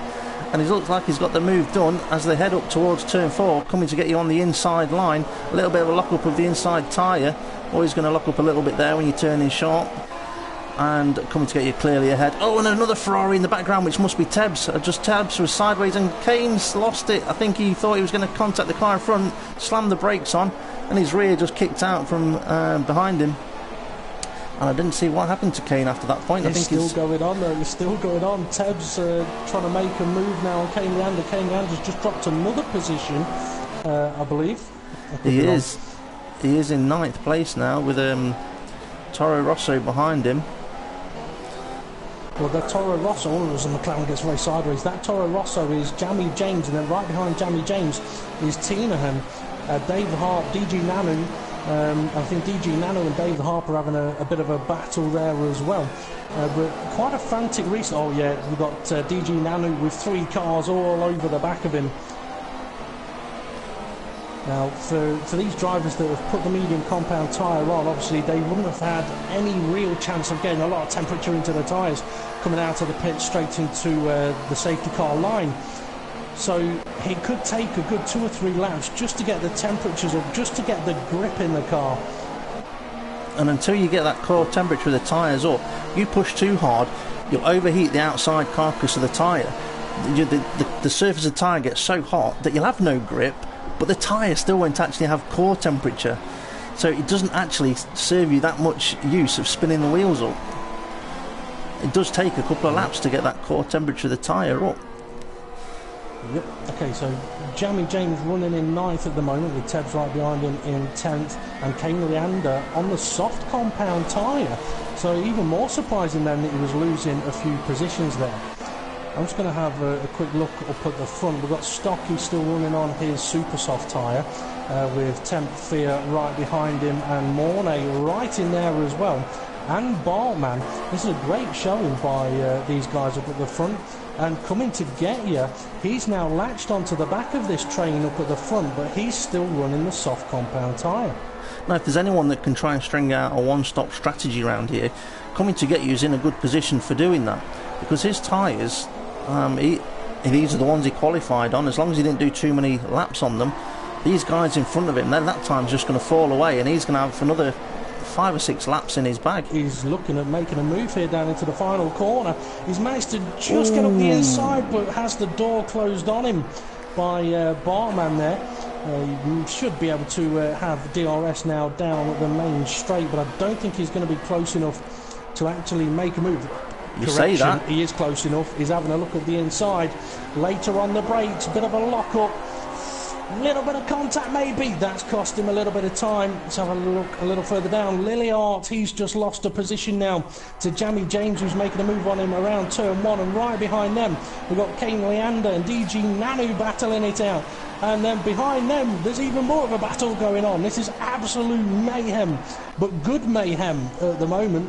S1: And it looks like he's got the move done as they head up towards turn 4, coming to get you on the inside line. A little bit of a lock up of the inside tyre. Always going to lock up a little bit there when you turn in sharp. And coming to get you clearly ahead. Oh, and another Ferrari in the background, which must be Tebbs. Just Tebbs was sideways and Kane's lost it. I think he thought he was going to contact the car in front, slammed the brakes on, and his rear just kicked out from behind him. And I didn't see what happened to Kane after that point.
S2: It's still going on though, it's still going on. Tebbs trying to make a move now on Kane Leander. Kane Leander's just dropped another position, I believe.
S1: He is in 9th place now with Toro Rosso behind him.
S2: Well, the Toro Rosso, as the McLaren gets very sideways, that Toro Rosso is Jamie James, and then right behind Jamie James is Tinahan, Dave Harp, DG Nanu. I think DG Nano and Dave Harp are having a bit of a battle there as well. But quite a frantic race. Oh yeah, we've got DG Nanu with 3 cars all over the back of him. Now, for these drivers that have put the medium compound tyre on, obviously they wouldn't have had any real chance of getting a lot of temperature into the tyres coming out of the pit straight into the safety car line. So it could take a good 2 or 3 laps just to get the temperatures up, just to get the grip in the car.
S1: And until you get that core temperature of the tyres up, you push too hard, you'll overheat the outside carcass of the tyre. The surface of the tyre gets so hot that you'll have no grip, but the tyre still won't actually have core temperature. So it doesn't actually serve you that much use of spinning the wheels up. It does take a couple of laps to get that core temperature of the tyre up.
S2: Yep. Okay, so Jamie James running in 9th at the moment, with Tebbs right behind him in 10th, and Kane Leander on the soft compound tyre. So even more surprising then that he was losing a few positions there. I'm just going to have a quick look up at the front. We've got Stocky still running on his super soft tyre, with Temp Fear right behind him, and Mornay right in there as well. And Bartman. This is a great showing by these guys up at the front. And coming to get you, he's now latched onto the back of this train up at the front, but he's still running the soft compound tyre.
S1: Now, if there's anyone that can try and string out a one-stop strategy around here, coming to get you is in a good position for doing that, because his tyres, these are the ones he qualified on. As long as he didn't do too many laps on them, these guys in front of him, then that time's just going to fall away, and he's going to have another 5 or 6 laps in his bag.
S2: He's looking at making a move here down into the final corner. He's managed to just get up the inside, but has the door closed on him by Bartman there. You should be able to have DRS now down at the main straight, but I don't think he's going to be close enough to actually make a move.
S1: You say that.
S2: He is close enough. He's having a look at the inside. Later on the brakes, bit of a lock-up. Little bit of contact maybe, that's cost him a little bit of time. Let's have a look a little further down. Lilliard, he's just lost a position now to Jamie James, who's making a move on him around turn 1, and right behind them we've got Kane Leander and DG Nanu battling it out. And then behind them there's even more of a battle going on. This is absolute mayhem, but good mayhem at the moment.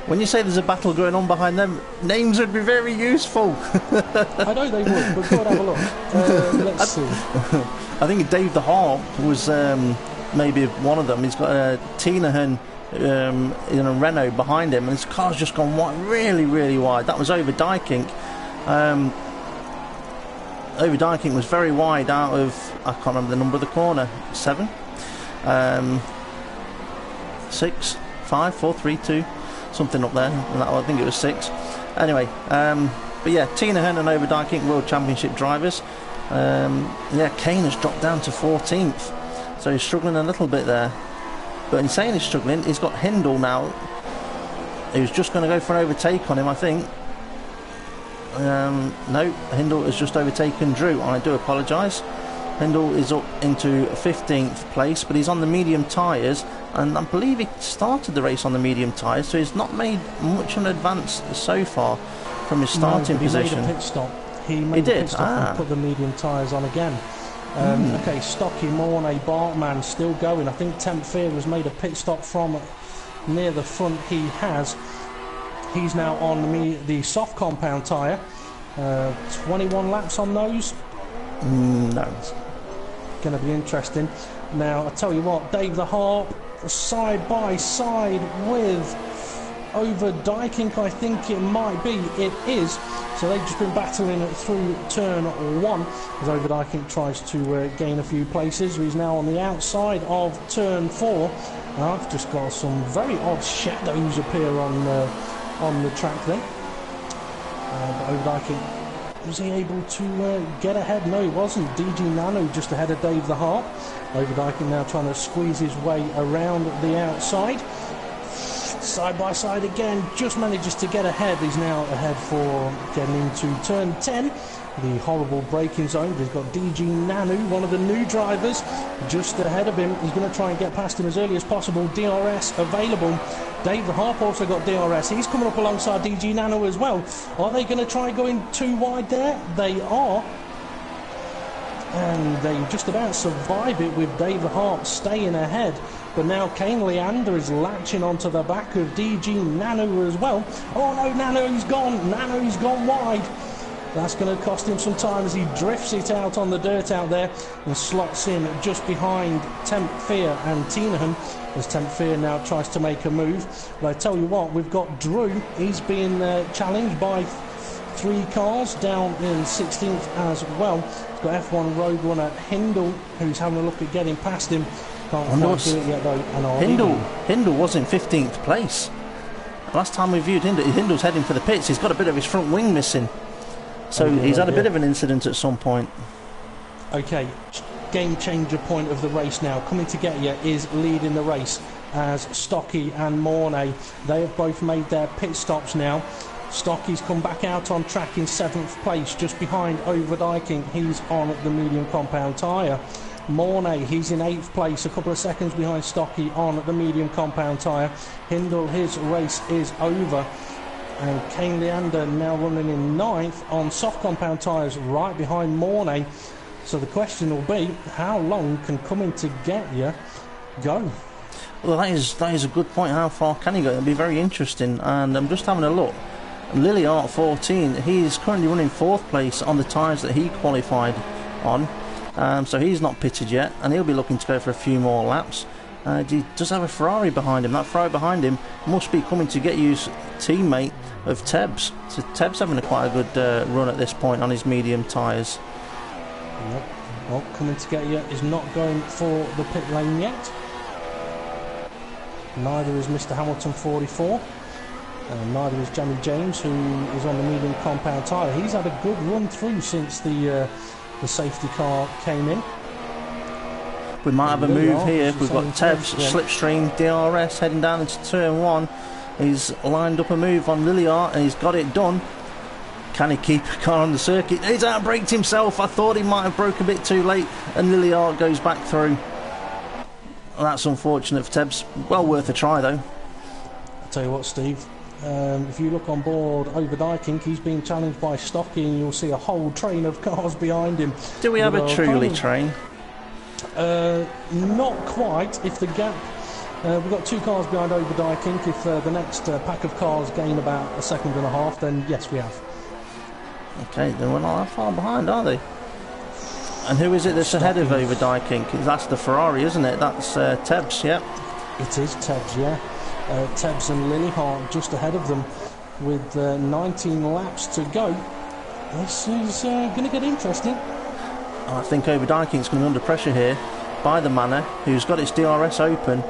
S1: When you say there's a battle going on behind them, names would be very useful.
S2: I know they would, but go and have a look. Let's see.
S1: I think Dave the Harp was maybe one of them. He's got Tinahan in a Renault behind him, and his car's just gone wide, really, really wide. That was over Dykink. Over Dykink was very wide out of, I can't remember the number of the corner, 7? 6, 5, 4, 3, 2. Something up there, and I think it was 6. Anyway, But yeah, Tinahan and Overdijking World Championship drivers. Yeah, Kane has dropped down to 14th, so he's struggling a little bit there. But in saying he's struggling, he's got Hindle now, who's just going to go for an overtake on him, I think. No, Hindle has just overtaken Drew. I do apologise. Hindle is up into 15th place, but he's on the medium tyres, and I believe he started the race on the medium tyres, so he's not made much of an advance so far from his starting position.
S2: He made a pit stop. He made a pit stop and put the medium tyres on again. Okay, Stocky, Mornay, Bartman still going. I think Temp Fear has made a pit stop from near the front. He's now on the soft compound tyre. 21 laps on those.
S1: No.
S2: It's going to be interesting. Now, I tell you what, Dave the Harp, side by side with Overdijking, I think it might be. It is. So they've just been battling through turn 1 as Overdijking tries to gain a few places. He's now on the outside of turn 4. I've just got some very odd shadows appear on the track there. But Overdijking, was he able to get ahead? No, he wasn't. DG Nano just ahead of Dave the Harp. Overdijking now trying to squeeze his way around the outside. Side by side again, just manages to get ahead. He's now ahead for getting into turn 10, the horrible braking zone. He's got DG Nanu, one of the new drivers, just ahead of him. He's going to try and get past him as early as possible. DRS available. Dave the Harp also got DRS. He's coming up alongside DG Nano as well. Are they going to try going too wide there? They are. And they just about survive it with Dave the Harp staying ahead. But now Kane Leander is latching onto the back of DG Nano as well. Oh no, Nano's gone. Nano's gone wide. That's going to cost him some time as he drifts it out on the dirt out there and slots in just behind Temp Fear and Tinahan as Temp Fear now tries to make a move. But I tell you what, we've got Drew. He's been challenged by 3 cars down in 16th as well. He's got F1 road runner Hindle, who's having a look at getting past him. Can't quite do it yet though.
S1: Hindle was in 15th place. Last time we viewed Hindle's heading for the pits. He's got a bit of his front wing missing. So he's had a bit of an incident at some point.
S2: Okay, game changer point of the race now. Coming to get you is leading the race as Stocky and Mornay. They have both made their pit stops now. Stocky's come back out on track in 7th place, just behind Overdijking. He's on the medium compound tyre. Mornay, he's in 8th place, a couple of seconds behind Stocky on the medium compound tyre. Hindle, his race is over. And Kane Leander now running in 9th on soft compound tyres right behind Mornay. So the question will be, how long can coming to get you go?
S1: Well, that is a good point. How far can he go? It'll be very interesting. And I'm just having a look. Lilliart 14, he's currently running 4th place on the tyres that he qualified on. So he's not pitted yet, and he'll be looking to go for a few more laps. He does have a Ferrari behind him. That Ferrari behind him must be coming to get you's teammate of Teb's. So Teb's having quite a good run at this point on his medium tyres.
S2: Yep. Well, coming to get you is not going for the pit lane yet. Neither is Mr. Hamilton 44. And neither is Jamie James, who is on the medium compound tyre. He's had a good run through since the safety car came in.
S1: We might have a move here. We've got Teb's slipstream DRS heading down into turn 1. He's lined up a move on Lilliart and he's got it done. Can he keep a car on the circuit? He's outbraked himself. I thought he might have broke a bit too late, and Lilliart goes back through. Well, that's unfortunate for Teb's. Well worth a try though.
S2: I'll tell you what, Steve. If you look on board Overdijking, he's being challenged by Stocky, and you'll see a whole train of cars behind him.
S1: Do we have a truly train?
S2: Not quite. If the gap, we've got 2 cars behind Overdijking. If the next pack of cars gain about a second and a half, then yes, we have. Okay,
S1: then we're not that far behind, are they? And who is it that's ahead of Overdijking? That's the Ferrari, isn't it? That's Teb's, yeah.
S2: It is Teb's, yeah. Teb's and Lilliart just ahead of them with 19 laps to go. This is going to get interesting.
S1: I think Overdijking's going to be under pressure here by the Manor, who's got its DRS open,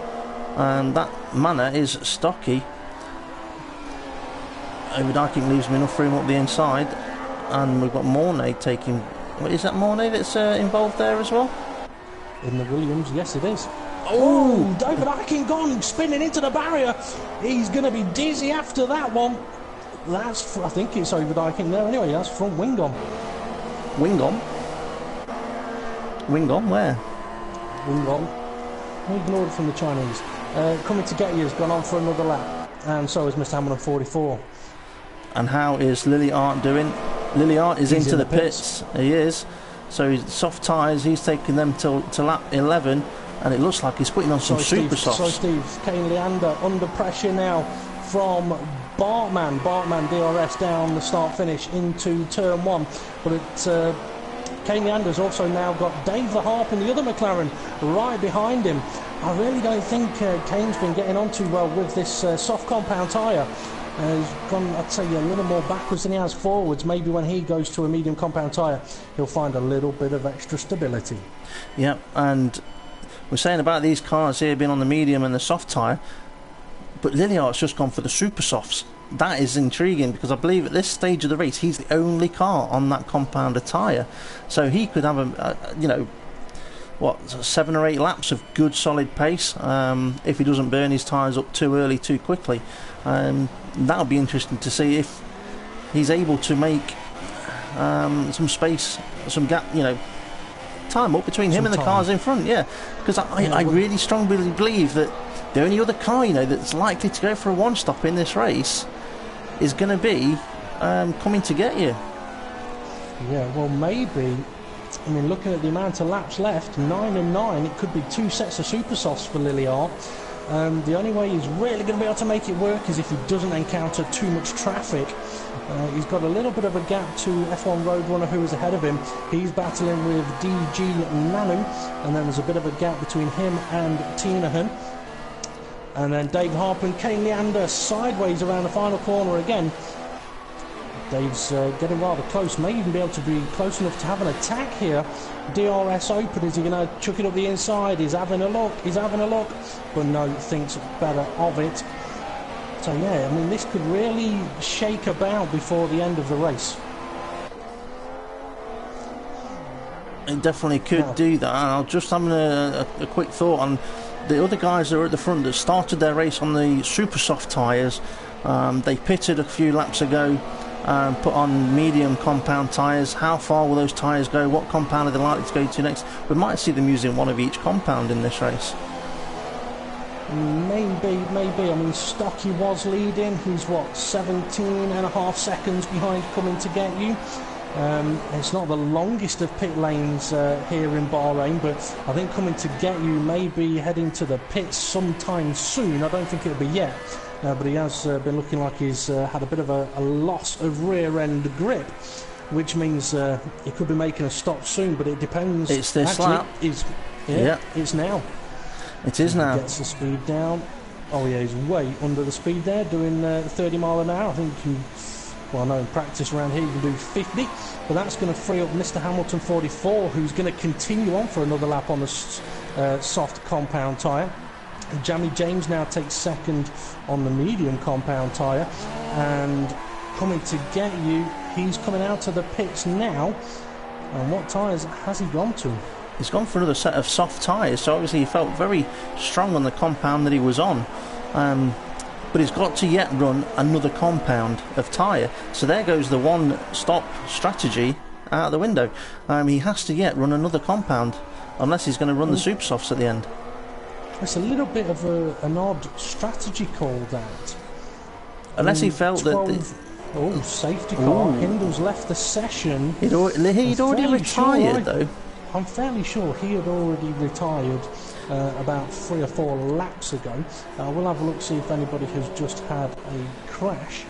S1: and that Manor is Stocky, Overdaking leaves him enough room up the inside, and we've got Mornay taking... Is that Mornay that's involved there as well?
S2: In the Williams, yes it is.
S1: Oh,
S2: David Akin gone, spinning into the barrier. He's going to be dizzy after that one. That's, I think it's Overdaking there anyway. That's from Wingom.
S1: Wingom? Wingom, where?
S2: Wingom. Ignored from the Chinese. Coming to get you has gone on for another lap, and so is Mr. Hamilton 44.
S1: And how is Lilliart doing? Lilliart is into the pits. He is. So he's soft tyres, he's taking them to lap 11, and it looks like he's putting on some super softs.
S2: So Steve, Kane Leander under pressure now from Bartman. Bartman DRS down the start-finish into turn 1. But Kane Leander's also now got Dave the Harp in the other McLaren right behind him. I really don't think Kane's been getting on too well with this soft compound tyre. He's gone, I'd say, a little more backwards than he has forwards. Maybe when he goes to a medium compound tyre, he'll find a little bit of extra stability.
S1: Yeah, and we're saying about these cars here being on the medium and the soft tyre, but Lilliart's just gone for the super softs. That is intriguing, because I believe at this stage of the race, he's the only car on that compounder tyre. So he could have 7 or 8 laps of good solid pace if he doesn't burn his tyres up too early, too quickly. That'll be interesting to see if he's able to make some space, some gap, time up between him and the cars in front. Yeah, because I really strongly believe that the only other car that's likely to go for a one stop in this race is going to be coming to get you.
S2: Yeah, well, maybe. I mean, looking at the amount of laps left, 9 and 9, it could be 2 sets of super softs for Lilliart. The only way he's really going to be able to make it work is if he doesn't encounter too much traffic. He's got a little bit of a gap to F1 Roadrunner, who is ahead of him. He's battling with DG Nanu, and then there's a bit of a gap between him and Tinahan. And then Dave Harper and Kane Leander sideways around the final corner again. Dave's getting rather close, may even be able to be close enough to have an attack here. DRS open, is he going to chuck it up the inside? He's having a look, but no, thinks better of it. So yeah, I mean, this could really shake about before the end of the race.
S1: It definitely could do that. I'll just having a quick thought on the other guys that are at the front that started their race on the super soft tyres. They pitted a few laps ago, put on medium compound tyres. How far will those tyres go? What compound are they likely to go to next? We might see them using one of each compound in this race.
S2: Maybe. I mean, Stocky was leading. He's, 17.5 seconds behind coming to get you. It's not the longest of pit lanes here in Bahrain, but I think coming to get you may be heading to the pits sometime soon. I don't think it'll be yet. But he has been looking like he's had a bit of a loss of rear-end grip, which means he could be making a stop soon, but it depends.
S1: It's this lap.
S2: It's now.
S1: It is now.
S2: Gets the speed down. Oh yeah, he's way under the speed there, doing 30 mile an hour. I think I know in practice around here you can do 50, but that's going to free up Mr. Hamilton 44, who's going to continue on for another lap on the soft compound tyre. Jamie James now takes second on the medium compound tyre, and coming to get you, he's coming out of the pits now. And what tyres has he gone to?
S1: He's gone for another set of soft tyres, so obviously he felt very strong on the compound that he was on. But he's got to yet run another compound of tyre. So there goes the one-stop strategy out of the window. He has to yet run another compound, unless he's going to run the super softs at the end.
S2: It's a little bit of an odd strategy call, that.
S1: Unless he felt that...
S2: Safety car. Hindle's left the session.
S1: He'd already retired, though.
S2: I'm fairly sure he had already retired about 3 or 4 laps ago. We'll have a look, see if anybody has just had a crash.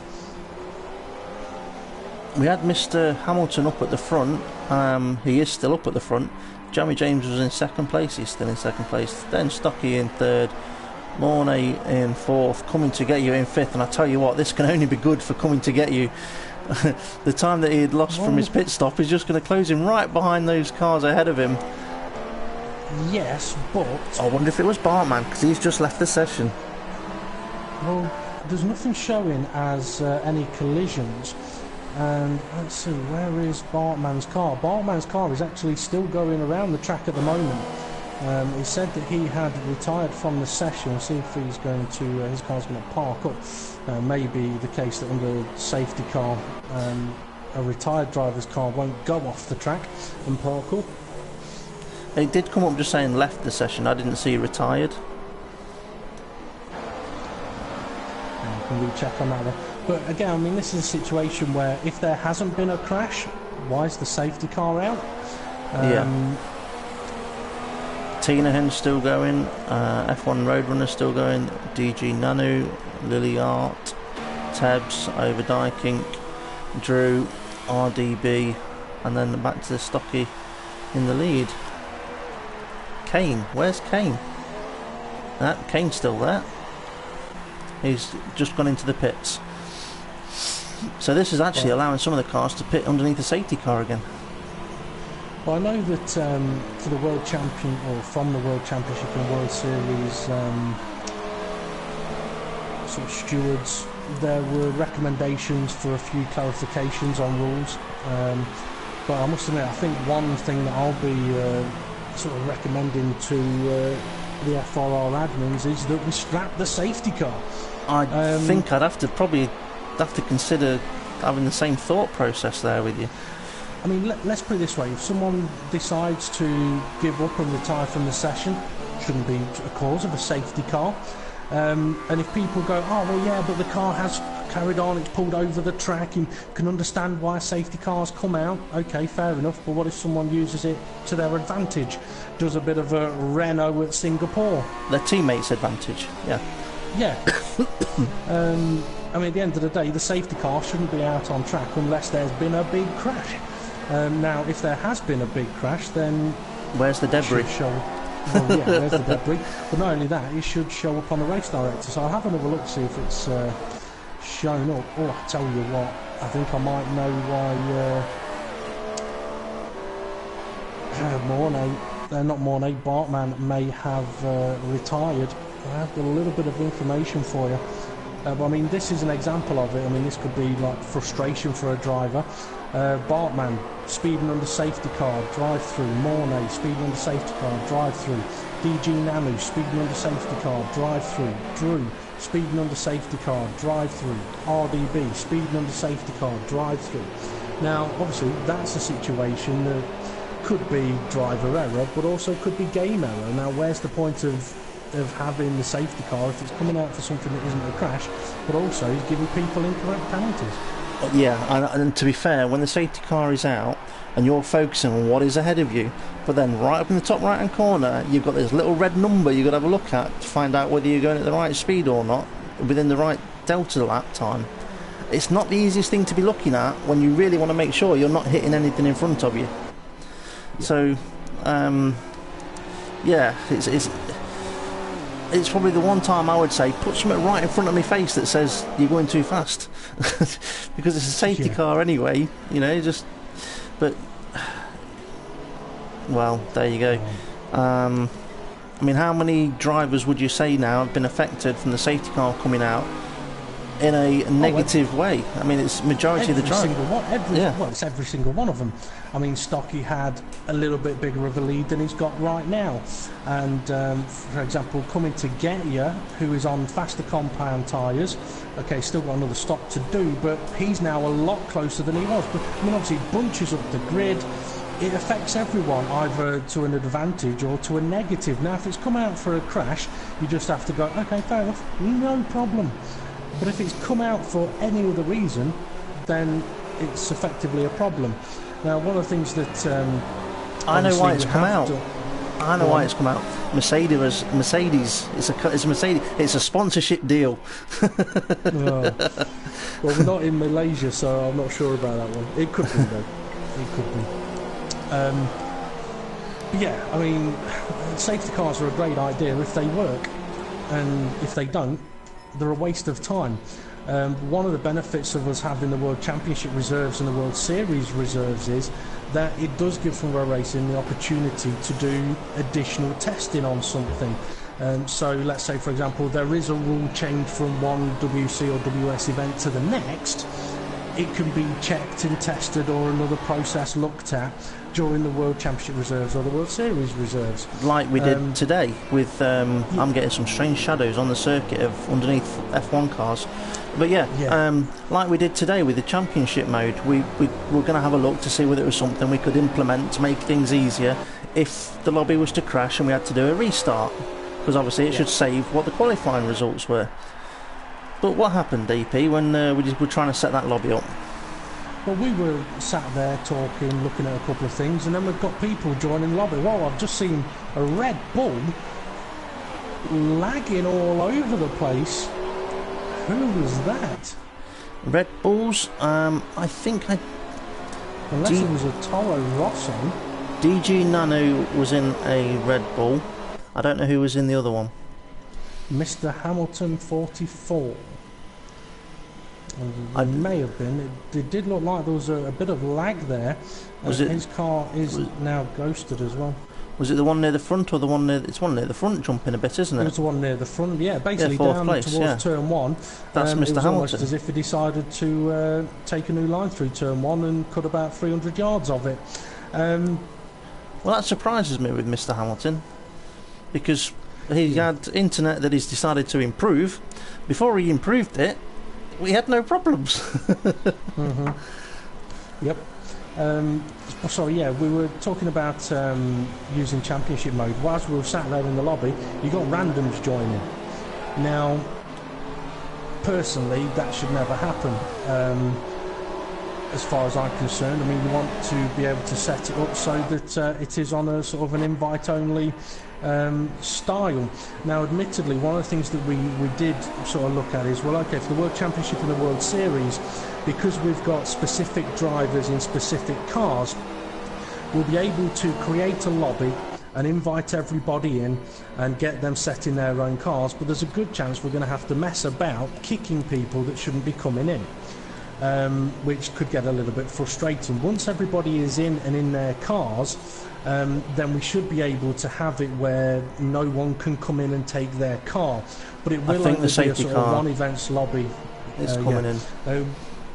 S1: We had Mr. Hamilton up at the front. He is still up at the front. Jamie James was in second place. He's still in second place. Then Stocky in third. Mornay in fourth. Coming to get you in fifth. And I tell you what, this can only be good for coming to get you. The time that he had lost from his pit stop is just going to close him right behind those cars ahead of him.
S2: Yes, but...
S1: I wonder if it was Bartman, because he's just left the session.
S2: Well, there's nothing showing as any collisions. And let's see, where is Bartman's car? Bartman's car is actually still going around the track at the moment. He said that he had retired from the session. See if he's going to, his car's going to park up. Maybe the case that under safety car, a retired driver's car won't go off the track and park up.
S1: It did come up just saying left the session. I didn't see retired.
S2: Can we check on that one? But again, I mean, this is a situation where if there hasn't been a crash, why is the safety car out?
S1: Yeah. Tinahan's still going, F1 Roadrunner still going, DG Nanu, Lily Art, Tebs, Overdyking, Drew, RDB, and then back to the Stocky in the lead. Kane, where's Kane? Kane's still there. He's just gone into the pits. So this is actually allowing some of the cars to pit underneath the safety car again.
S2: Well, I know that for the World Champion, or from the World Championship and World Series sort of stewards, there were recommendations for a few clarifications on rules. But I must admit, I think one thing that I'll be sort of recommending to the FRR admins is that we strap the safety car.
S1: I think I'd probably have to consider having the same thought process there with you.
S2: I mean, let's put it this way: if someone decides to give up and retire from the session, shouldn't be a cause of a safety car. And if people go, oh well, yeah, but the car has carried on, it's pulled over the track, and can understand why safety cars come out. Okay, fair enough. But what if someone uses it to their advantage? Does a bit of a Renault at Singapore?
S1: Their teammates' advantage. Yeah.
S2: Yeah. I mean, at the end of the day, the safety car shouldn't be out on track unless there's been a big crash. Now, if there has been a big crash, then
S1: where's the debris?
S2: Well, yeah, there's the debris. But not only that, it should show up on the race director. So I'll have another look, see if it's shown up. Oh, I tell you what, I think I might know why Mornay Bartman may have retired. I've got a little bit of information for you. But I mean, this is an example of it. I mean, this could be like frustration for a driver. Bartman speeding under safety car, drive-through. Mornay speeding under safety car, drive-through. DG Namu speeding under safety car, drive-through. Drew speeding under safety car, drive-through. RDB speeding under safety car, drive-through. Now, obviously, that's a situation that could be driver error, but also could be game error. Now, where's the point of having the safety car if it's coming out for something that isn't a crash, but also is giving people incorrect penalties?
S1: Yeah, and to be fair, when the safety car is out and you're focusing on what is ahead of you, but then right up in the top right hand corner you've got this little red number you've got to have a look at to find out whether you're going at the right speed or not within the right delta lap time. It's not the easiest thing to be looking at when you really want to make sure you're not hitting anything in front of you. So yeah, it's probably the one time I would say put something right in front of my face that says you're going too fast, because it's a safety car anyway, you know. But well, there you go. I mean, how many drivers would you say now have been affected from the safety car coming out in a negative way? I mean, it's majority of the drivers.
S2: Well, it's every single one of them. I mean, Stocky had a little bit bigger of a lead than he's got right now. And, for example, coming to get you, who is on faster compound tyres, okay, still got another stop to do, but he's now a lot closer than he was. But, I mean, obviously, it bunches up the grid. It affects everyone, either to an advantage or to a negative. Now, if it's come out for a crash, you just have to go, okay, fair enough, no problem. But if it's come out for any other reason, then it's effectively a problem. Now, one of the things that
S1: I know why it's come out. I know why it's come out. Mercedes. It's a Mercedes. It's a sponsorship deal.
S2: Well, we're not in Malaysia, so I'm not sure about that one. It could be though. It could be. Yeah, I mean, safety cars are a great idea if they work, and if they don't, they're a waste of time. One of the benefits of us having the World Championship reserves and the World Series reserves is that it does give Formula Racing the opportunity to do additional testing on something. So let's say, for example, there is a rule change from one WC or WS event to the next. It can be checked and tested, or another process looked at during the World Championship reserves or the World Series reserves.
S1: Like we did today with, I'm getting some strange shadows on the circuit of underneath F1 cars. But like we did today with the championship mode, we were going to have a look to see whether it was something we could implement to make things easier if the lobby was to crash and we had to do a restart. Because obviously it should save what the qualifying results were. But what happened, DP, when we were trying to set that lobby up?
S2: Well, we were sat there talking, looking at a couple of things, and then we've got people joining the lobby. Well, I've just seen a red bull lagging all over the place. Who was that?
S1: Red Bulls? I think
S2: Unless it was a Toro Rosso.
S1: DG Nano was in a Red Bull. I don't know who was in the other one.
S2: Mr. Hamilton 44. I may have been. It did look like there was a bit of lag there. His car is now ghosted as well.
S1: Was it the one near the front or the one near... It's one near the front jumping a bit, isn't it?
S2: It was the one near the front, yeah. Basically down towards turn 1.
S1: That's Mr.
S2: It was
S1: Hamilton.
S2: almost as if he decided to take a new line through turn 1 and cut about 300 yards of it.
S1: Well, that surprises me with Mr. Hamilton, because he had internet that he's decided to improve. Before he improved it, we had no problems.
S2: Yep. Sorry, yeah, we were talking about using championship mode. Whilst we were sat there in the lobby, you got randoms joining. Now, personally, that should never happen. As far as I'm concerned, I mean, you want to be able to set it up so that it is on a sort of an invite-only style. Now, admittedly, one of the things that we did sort of look at is, well, okay, for the World Championship and the World Series, because we've got specific drivers in specific cars, we'll be able to create a lobby and invite everybody in and get them set in their own cars, but there's a good chance we're going to have to mess about kicking people that shouldn't be coming in. Which could get a little bit frustrating. Once everybody is in and in their cars, then we should be able to have it where no one can come in and take their car. But it will only be a sort of one events lobby.
S1: It's coming in.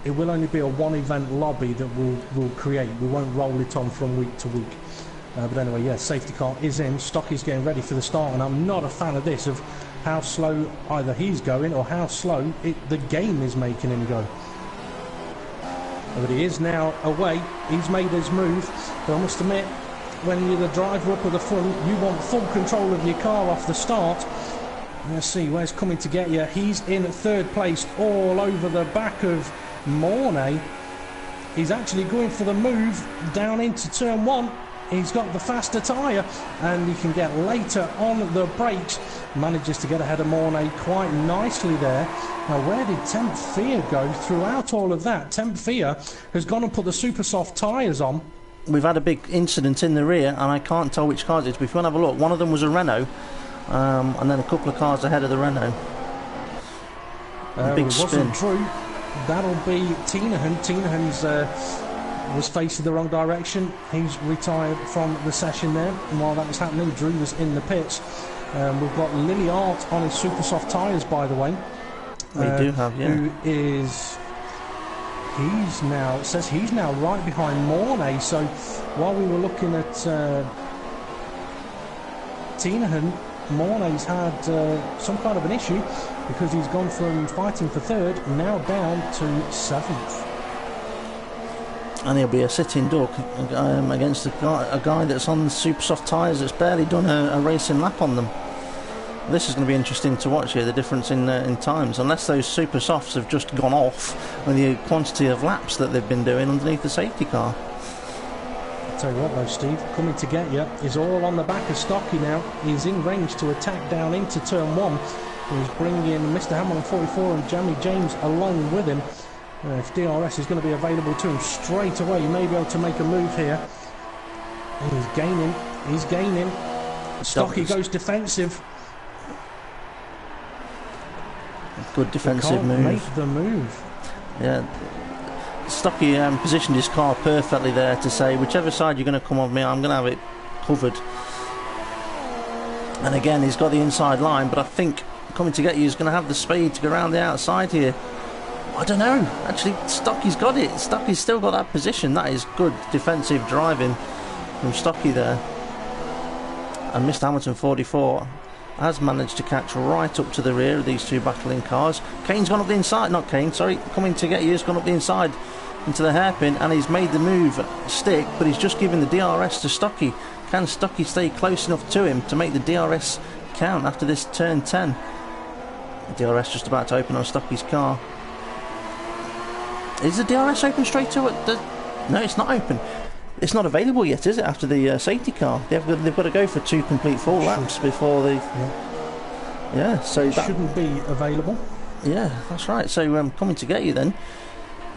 S2: It will only be a one event lobby that we'll create. We won't roll it on from week to week. But anyway, yeah, safety car is in. Stocky's getting ready for the start, and I'm not a fan of this, of how slow either he's going or how slow the game is making him go. But he is now away. He's made his move. But I must admit, when you're the driver up at the front, you want full control of your car off the start. Let's see, where's coming to get you? He's in third place, all over the back of Mornay. He's actually going for the move down into turn 1. He's got the faster tyre, and he can get later on the brakes. Manages to get ahead of Mornay quite nicely there. Now, where did Temp Fear go throughout all of that? Temp Fear has gone and put the super soft tyres on.
S1: We've had a big incident in the rear, and I can't tell which cars it is, but if you want to have a look, one of them was a Renault, and then a couple of cars ahead of the Renault. Big spin.
S2: Wasn't Drew. That'll be Tinahan. Tinahan's was facing the wrong direction. He's retired from the session there, and while that was happening, Drew was in the pits. We've got Lily Art on his super soft tyres, by the way.
S1: We do have, yeah.
S2: Who is... He's now right behind Mornay. So while we were looking at Tinahan, Mornay's had some kind of an issue, because he's gone from fighting for third now down to 7th.
S1: And he'll be a sitting duck against a guy that's on super soft tyres that's barely done a racing lap on them. This is going to be interesting to watch here, the difference in times, unless those super softs have just gone off with the quantity of laps that they've been doing underneath the safety car.
S2: I'll tell you what though, Steve, coming to get you is all on the back of Stocky now. He's in range to attack down into turn 1. He's bringing Mr. Hamilton 44 and Jamie James along with him. If DRS is going to be available to him straight away, he may be able to make a move here. And he's gaining. Stocky goes defensive.
S1: Good defensive move.
S2: Make the move.
S1: Yeah. Stocky positioned his car perfectly there to say, whichever side you're going to come on me, I'm going to have it covered. And again, he's got the inside line, but I think Coming to Get You is going to have the speed to go around the outside here. I don't know. Actually, Stocky's got it. Stocky's still got that position. That is good defensive driving from Stocky there. And Mr. Hamilton 44 has managed to catch right up to the rear of these two battling cars. Kane's gone up the inside. Not Kane, sorry. Coming to Get You has gone up the inside into the hairpin, and he's made the move stick, but he's just given the DRS to Stocky. Can Stocky stay close enough to him to make the DRS count after this turn 10? The DRS just about to open on Stocky's car. Is the DRS open straight to it? No, it's not open. It's not available yet, is it, after the safety car? They've got to go for 2 complete full laps before they... Yeah, so
S2: it shouldn't be available.
S1: Yeah, that's right. So Coming to Get You then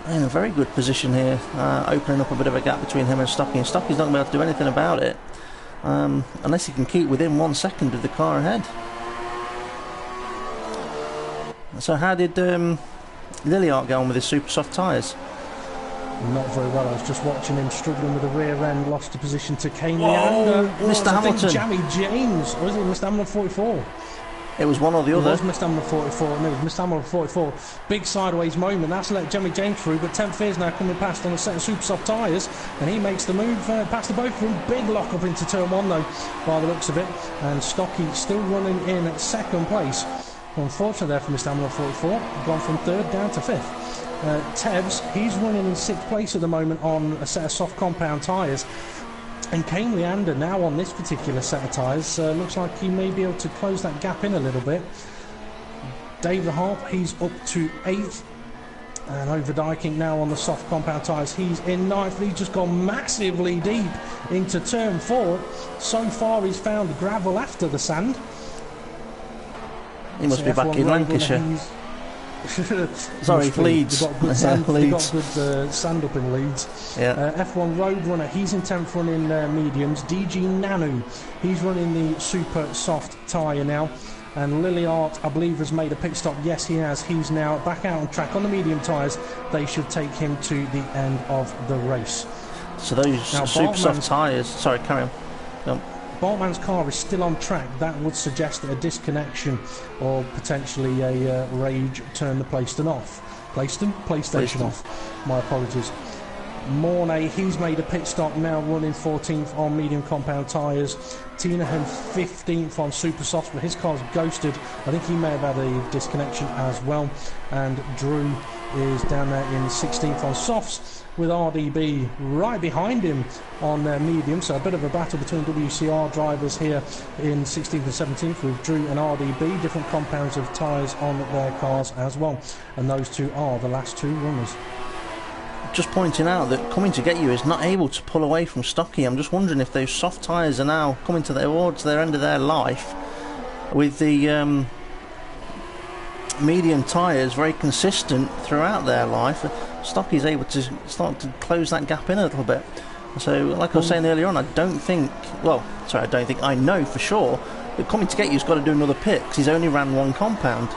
S1: in a very good position here, opening up a bit of a gap between him and Stocky. And Stocky's not going to be able to do anything about it unless he can keep within 1 second of the car ahead. So how did Lilliart get on with his super soft tyres?
S2: Not very well. I was just watching him struggling with the rear end, lost the position to Kane Leander.
S1: Mr. Hamilton.
S2: Jamie James, or is it Mr. Hamilton 44?
S1: It was one or the other.
S2: It was Mr. Hamilton 44. No, it was Mr. Hamilton 44. Big sideways moment. That's let Jamie James through, but 10th is now coming past on a set of super soft tyres, and he makes the move past the both of them. Big lock up into turn 1 though, by the looks of it. And Stocky still running in at 2nd place. Unfortunately there for Mr. Hamilton 44, gone from 3rd down to 5th. Tebbs, he's running in 6th place at the moment on a set of soft compound tyres. And Kane Leander now on this particular set of tyres, looks like he may be able to close that gap in a little bit. Dave the Harp, he's up to 8th. And Overdyking now on the soft compound tyres, he's in 9th. He's just gone massively deep into turn 4. So far he's found gravel after the sand.
S1: He must be back in Lancashire. Sorry, Leeds.
S2: They've got good sand up in Leeds.
S1: Yeah.
S2: F1 Road Runner, he's in 10th running mediums. DG Nanu, he's running the super soft tyre now. And Lilliart, I believe, has made a pit stop. Yes, he has. He's now back out on track on the medium tyres. They should take him to the end of the race.
S1: So those now, super soft tyres... Sorry, carry on.
S2: Boltman's car is still on track. That would suggest a disconnection or potentially a rage turn the PlayStation off. PlayStation off. My apologies. Mornay, he's made a pit stop now, running 14th on medium compound tyres. Tinahan 15th on super softs, but his car's ghosted. I think he may have had a disconnection as well. And Drew is down there in 16th on softs, with RDB right behind him on medium. So a bit of a battle between WCR drivers here in 16th and 17th, with Drew and RDB, different compounds of tyres on their cars as well. And those two are the last 2 runners.
S1: Just pointing out that Coming to Get You is not able to pull away from Stocky. I'm just wondering if those soft tyres are now coming towards their end of their life, with the medium tyres very consistent throughout their life. Stocky's able to start to close that gap in a little bit. So, like I was saying earlier on, I know for sure that Coming to Get You's got to do another pit, because he's only ran 1 compound.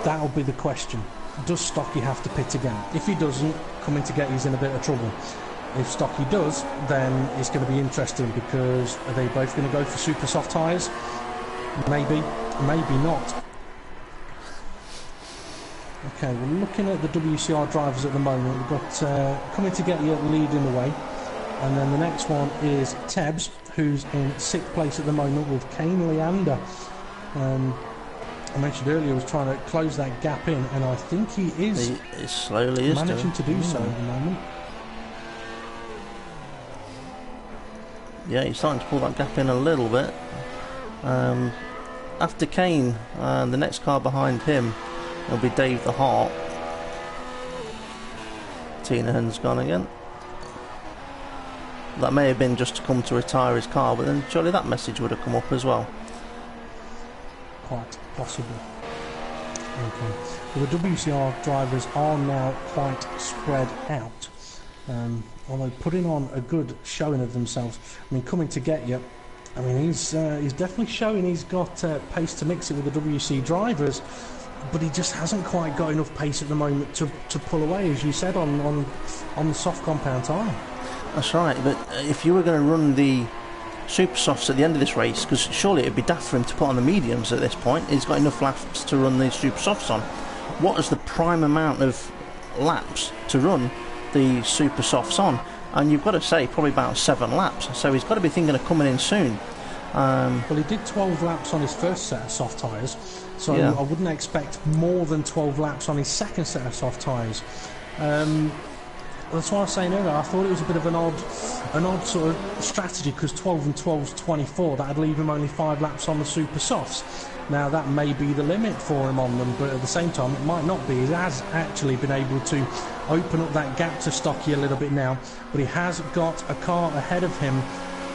S2: That'll be the question. Does Stocky have to pit again? If he doesn't, Coming to Get You's in a bit of trouble. If Stocky does, then it's going to be interesting, because are they both going to go for super soft tyres? Maybe, maybe not. Okay, we're looking at the WCR drivers at the moment. We've got Coming to Get You leading the way, and then the next one is Tebbs, who's in 6th place at the moment with Kane Leander. I mentioned earlier he was trying to close that gap in, and I think he is
S1: slowly
S2: managing to do so at the moment.
S1: Yeah, he's starting to pull that gap in a little bit. After Kane, the next car behind him will be Dave the Hart. Tinahan's gone again. That may have been just to come to retire his car, but then surely that message would have come up as well.
S2: Quite possible. Okay. Well, the WCR drivers are now quite spread out. Although putting on a good showing of themselves. I mean, Coming to Get You, I mean, he's definitely showing he's got pace to mix it with the WC drivers, but he just hasn't quite got enough pace at the moment to pull away, as you said, on the soft compound tyre.
S1: That's right, but if you were going to run the super softs at the end of this race, because surely it'd be daft for him to put on the mediums at this point. He's got enough laps to run these super softs on. What is the prime amount of laps to run the super softs on? And you've got to say probably about 7 laps, so he's got to be thinking of coming in soon.
S2: Well, he did 12 laps on his first set of soft tyres, so I wouldn't expect more than 12 laps on his second set of soft tyres. That's why I was saying earlier, I thought it was a bit of an odd sort of strategy, because 12 and 12 is 24. That'd leave him only 5 laps on the super softs. Now that may be the limit for him on them, but at the same time it might not be. He has actually been able to open up that gap to Stocky a little bit now, but he has got a car ahead of him,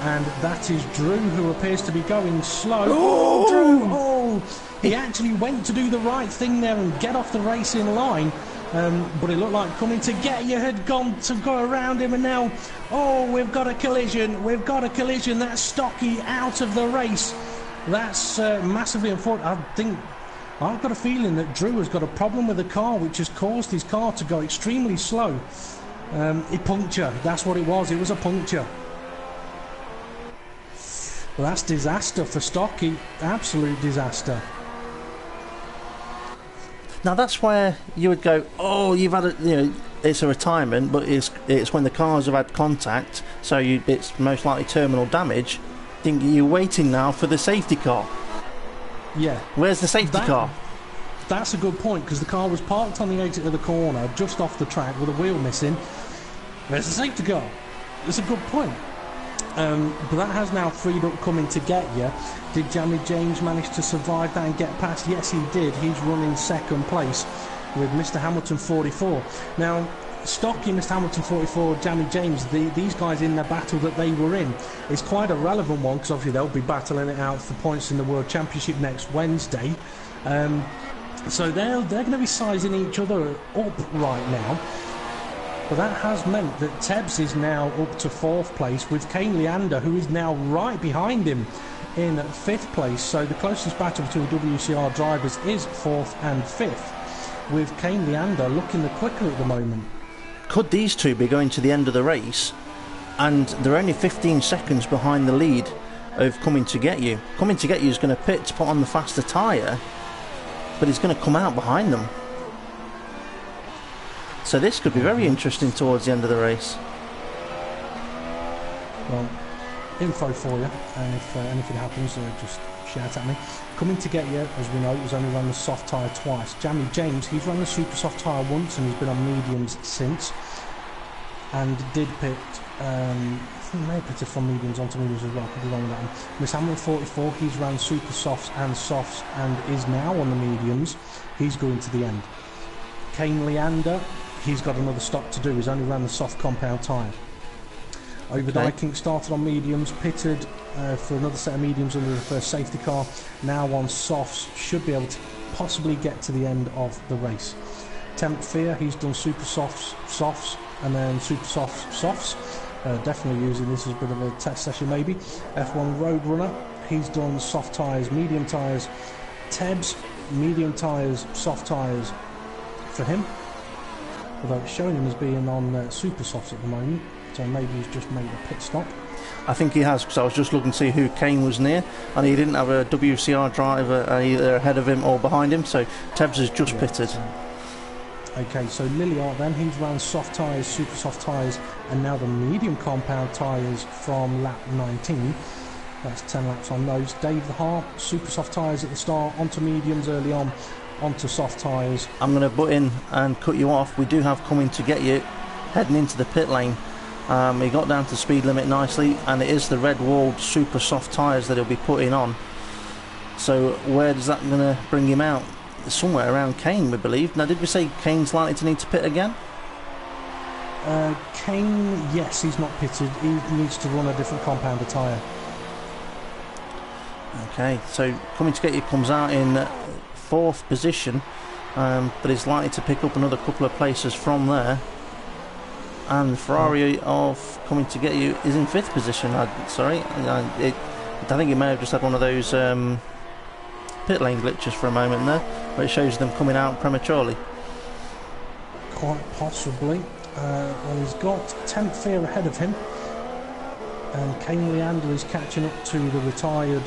S2: and that is Drew, who appears to be going slow. Oh, Drew! Oh, he actually went to do the right thing there and get off the racing line. But it looked like Coming to Get You had gone to go around him, and now, oh, we've got a collision. We've got a collision. That's Stocky out of the race. That's massively unfortunate. I've got a feeling that Drew has got a problem with the car, which has caused his car to go extremely slow. He punctured. That's what it was. It was a puncture. Well, that's disaster for Stocky. Absolute disaster.
S1: Now that's where you would go, oh, you've had it's a retirement, but it's when the cars have had contact, so it's most likely terminal damage. Think you're waiting now for the safety car. Yeah. Where's the safety car?
S2: That's a good point, because the car was parked on the exit of the corner, just off the track, with a wheel missing. Where's the safety car? It's a good point. But that has now freed up Coming to Get You. Did Jamie James manage to survive that and get past? Yes, he did. He's running second place with Mr. Hamilton 44. Now, Stocky, Mr. Hamilton 44, Jamie James, these guys in the battle that they were in is quite a relevant one, because obviously they'll be battling it out for points in the World Championship next Wednesday. So they're going to be sizing each other up right now. But that has meant that Tebbs is now up to 4th place, with Kane Leander, who is now right behind him in 5th place. So the closest battle between WCR drivers is 4th and 5th, with Kane Leander looking the quicker at the moment.
S1: Could these two be going to the end of the race, and they're only 15 seconds behind the lead of Coming to Get You? Coming to Get You is going to pit to put on the faster tyre, but he's going to come out behind them. So this could be very interesting towards the end of the race.
S2: Well, info for you, and if anything happens, just shout at me. Coming to Get You, as we know, has only run the soft tyre twice. Jamie James, he's run the super soft tyre once, and he's been on mediums since, and did pit, I think he may have pitted from mediums onto mediums as well, could be wrong with that one. Miss Hamilton 44, he's ran super softs and is now on the mediums. He's going to the end. Kane Leander, he's got another stop to do. He's only ran the soft compound tyre. Overdijking started on mediums, pitted for another set of mediums under the first safety car. Now on softs, should be able to possibly get to the end of the race. Temp Fear, he's done super softs, and then super softs. Definitely using this as a bit of a test session maybe. F1 Roadrunner, he's done soft tyres, medium tyres. Tebbs, medium tyres, soft tyres for him. Although it's showing him as being on super softs at the moment, so maybe he's just made a pit stop.
S1: I think he has, because I was just looking to see who Kane was near, and he didn't have a WCR driver either ahead of him or behind him, so Tebbs has just pitted.
S2: Okay, so Lilliard then, he's ran soft tyres, super soft tyres, and now the medium compound tyres from lap 19. That's 10 laps on those. Dave the Hart, super soft tyres at the start, onto mediums early on, onto soft tyres.
S1: I'm going to butt in and cut you off. We do have Coming to Get You heading into the pit lane. He got down to speed limit nicely, and it is the red walled super soft tyres that he'll be putting on. So where is that going to bring him out? Somewhere around Kane, we believe. Now, did we say Kane's likely to need to pit again?
S2: Kane, yes, he's not pitted. He needs to run a different compounder tyre.
S1: Okay, so Coming to Get You comes out in 4th position, but is likely to pick up another couple of places from there. And the Ferrari of Coming to Get You is in 5th position. I think he may have just had one of those pit lane glitches for a moment there, where it shows them coming out prematurely.
S2: Quite possibly. Well, he's got Temp Fear ahead of him. and Kane Leander is catching up to the retired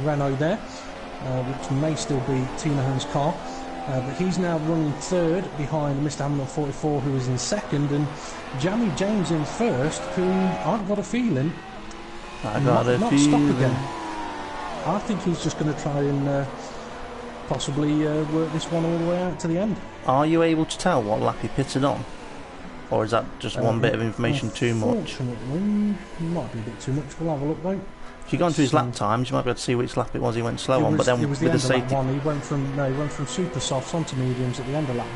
S2: Renault there, which may still be Tinahan's car. But he's now running third behind Mr. Hamilton 44, who is in second, and Jamie James in first, who I've got a feeling not stop again. I think he's just going to try and possibly work this one all the way out to the end.
S1: Are you able to tell what lap he pitted on? Or is that just one bit of information too much?
S2: Unfortunately, might be a bit too much. We'll have a look though.
S1: If you go into his lap times, you might be able to see which lap it was he went slow on. But then with the safety,
S2: he went from super softs onto mediums at the end of lap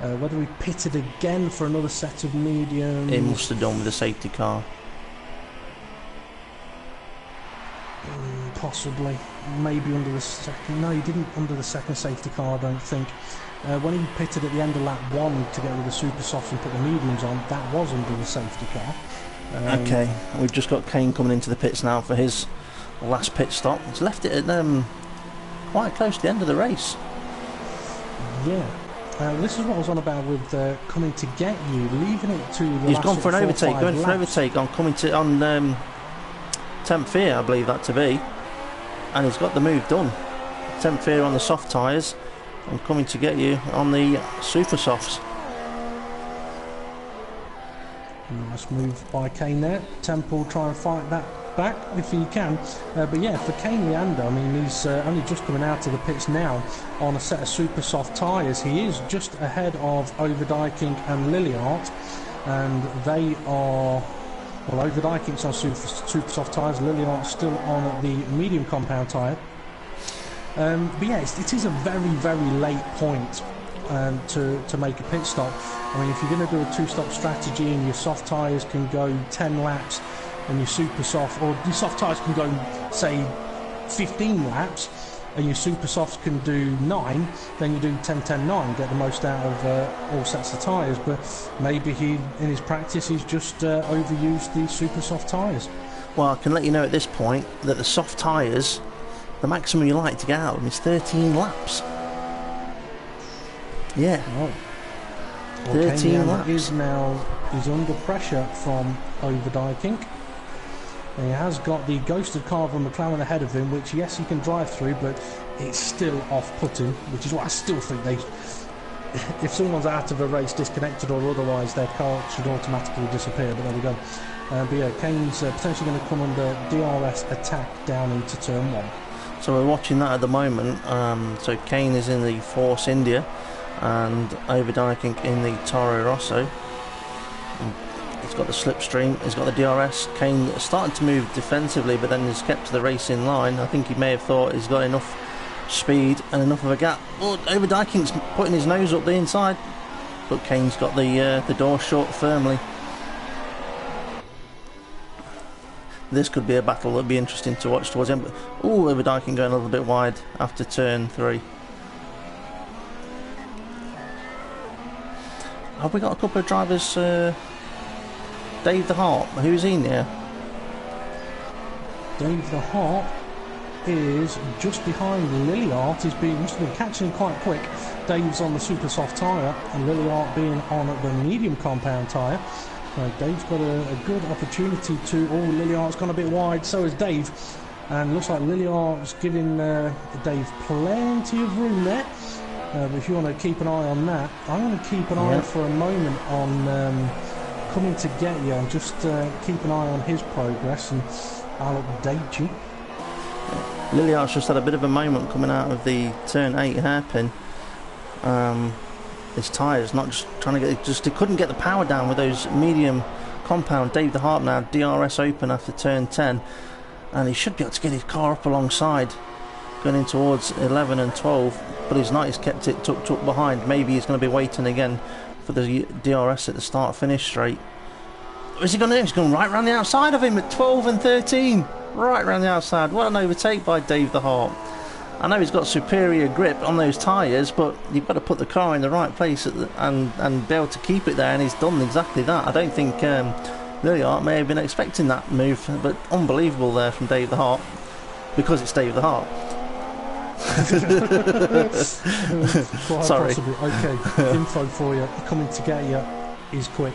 S2: 1. Whether he pitted again for another set of mediums,
S1: it must have done with the safety car.
S2: Possibly, maybe under the second. No, he didn't under the second safety car, I don't think. When he pitted at the end of lap 1 to get rid of the super softs and put the mediums on, that was under the safety car.
S1: Okay, we've just got Kane coming into the pits now for his last pit stop. He's left it at quite close to the end of the race.
S2: Yeah, this is what I was on about with coming to get you, leaving it to the
S1: He's
S2: last
S1: gone for an overtake,
S2: going
S1: for an overtake on 10th gear, I believe that to be, and he's got the move done. 10th gear on the soft tyres and coming to get you on the super softs.
S2: Nice move by Kane there. Temple try and fight that back if he can. But yeah, for Kane Leander, I mean, he's only just coming out of the pits now on a set of super soft tyres. He is just ahead of Overdyking and Lilliart, and they are... Well, Overdyking's on super soft tyres, Lilliart's still on the medium compound tyre. But yeah, it is a very, very late point to make a pit stop. I mean, if you're going to do a two-stop strategy and your soft tyres can go 10 laps and your super soft, or your soft tyres can go, say, 15 laps and your super softs can do 9, then you do 10-10-9, get the most out of all sets of tyres. But maybe in his practice he's just overused the super soft tyres.
S1: Well, I can let you know at this point that the soft tyres, the maximum you like to get out of them is 13 laps. Yeah.
S2: Oh. Well,
S1: 13 laps.
S2: Is under pressure from Overdyking. And he has got the ghosted car of a McLaren ahead of him, which yes, he can drive through, but it's still off-putting, which is what I still think if someone's out of a race, disconnected or otherwise, their car should automatically disappear, but there we go. But yeah, Kane's potentially going to come under DRS attack down into turn 1.
S1: So we're watching that at the moment. So Kane is in the Force India and Overdyking in the Toro Rosso. He's got the slipstream, he's got the DRS. Kane started to move defensively, but then he's kept the race in line. I think he may have thought he's got enough speed and enough of a gap. Oh, Overdyking's putting his nose up the inside, but Kane's got the door shut firmly. This could be a battle that'd be interesting to watch towards the end. Oh, Overdyking going a little bit wide after turn 3. Have we got a couple of drivers? Dave the Hart, who's he near?
S2: Dave the Hart is just behind Lilliart. Must have been catching quite quick. Dave's on the super soft tyre and Lilliart being on the medium compound tyre. Dave's got a good opportunity to... Oh, Lilliart's gone a bit wide, so is Dave. And looks like Lilliart's giving Dave plenty of room there. But if you want to keep an eye on that, I'm going to keep an eye for a moment on coming to get you, and just keep an eye on his progress, and I'll update you.
S1: Lilliart's just had a bit of a moment coming out of the turn 8 hairpin. His tyres not just trying to get, he couldn't get the power down with those medium compound. Dave the Hart now DRS open after turn 10, and he should be able to get his car up alongside going in towards 11 and 12, but he's not. He's kept it tucked up behind. Maybe he's going to be waiting again for the DRS at the start finish straight. What is he going to do? He's going right round the outside of him at 12 and 13, right round the outside. What an overtake by Dave the Hart. I know he's got superior grip on those tyres, but you've got to put the car in the right place and be able to keep it there, and he's done exactly that. I don't think Lilliart may have been expecting that move, but unbelievable there from Dave the Hart, because it's Dave the Hart.
S2: Quite
S1: Sorry.
S2: possibly. Okay, info for you. Coming to get you is quick.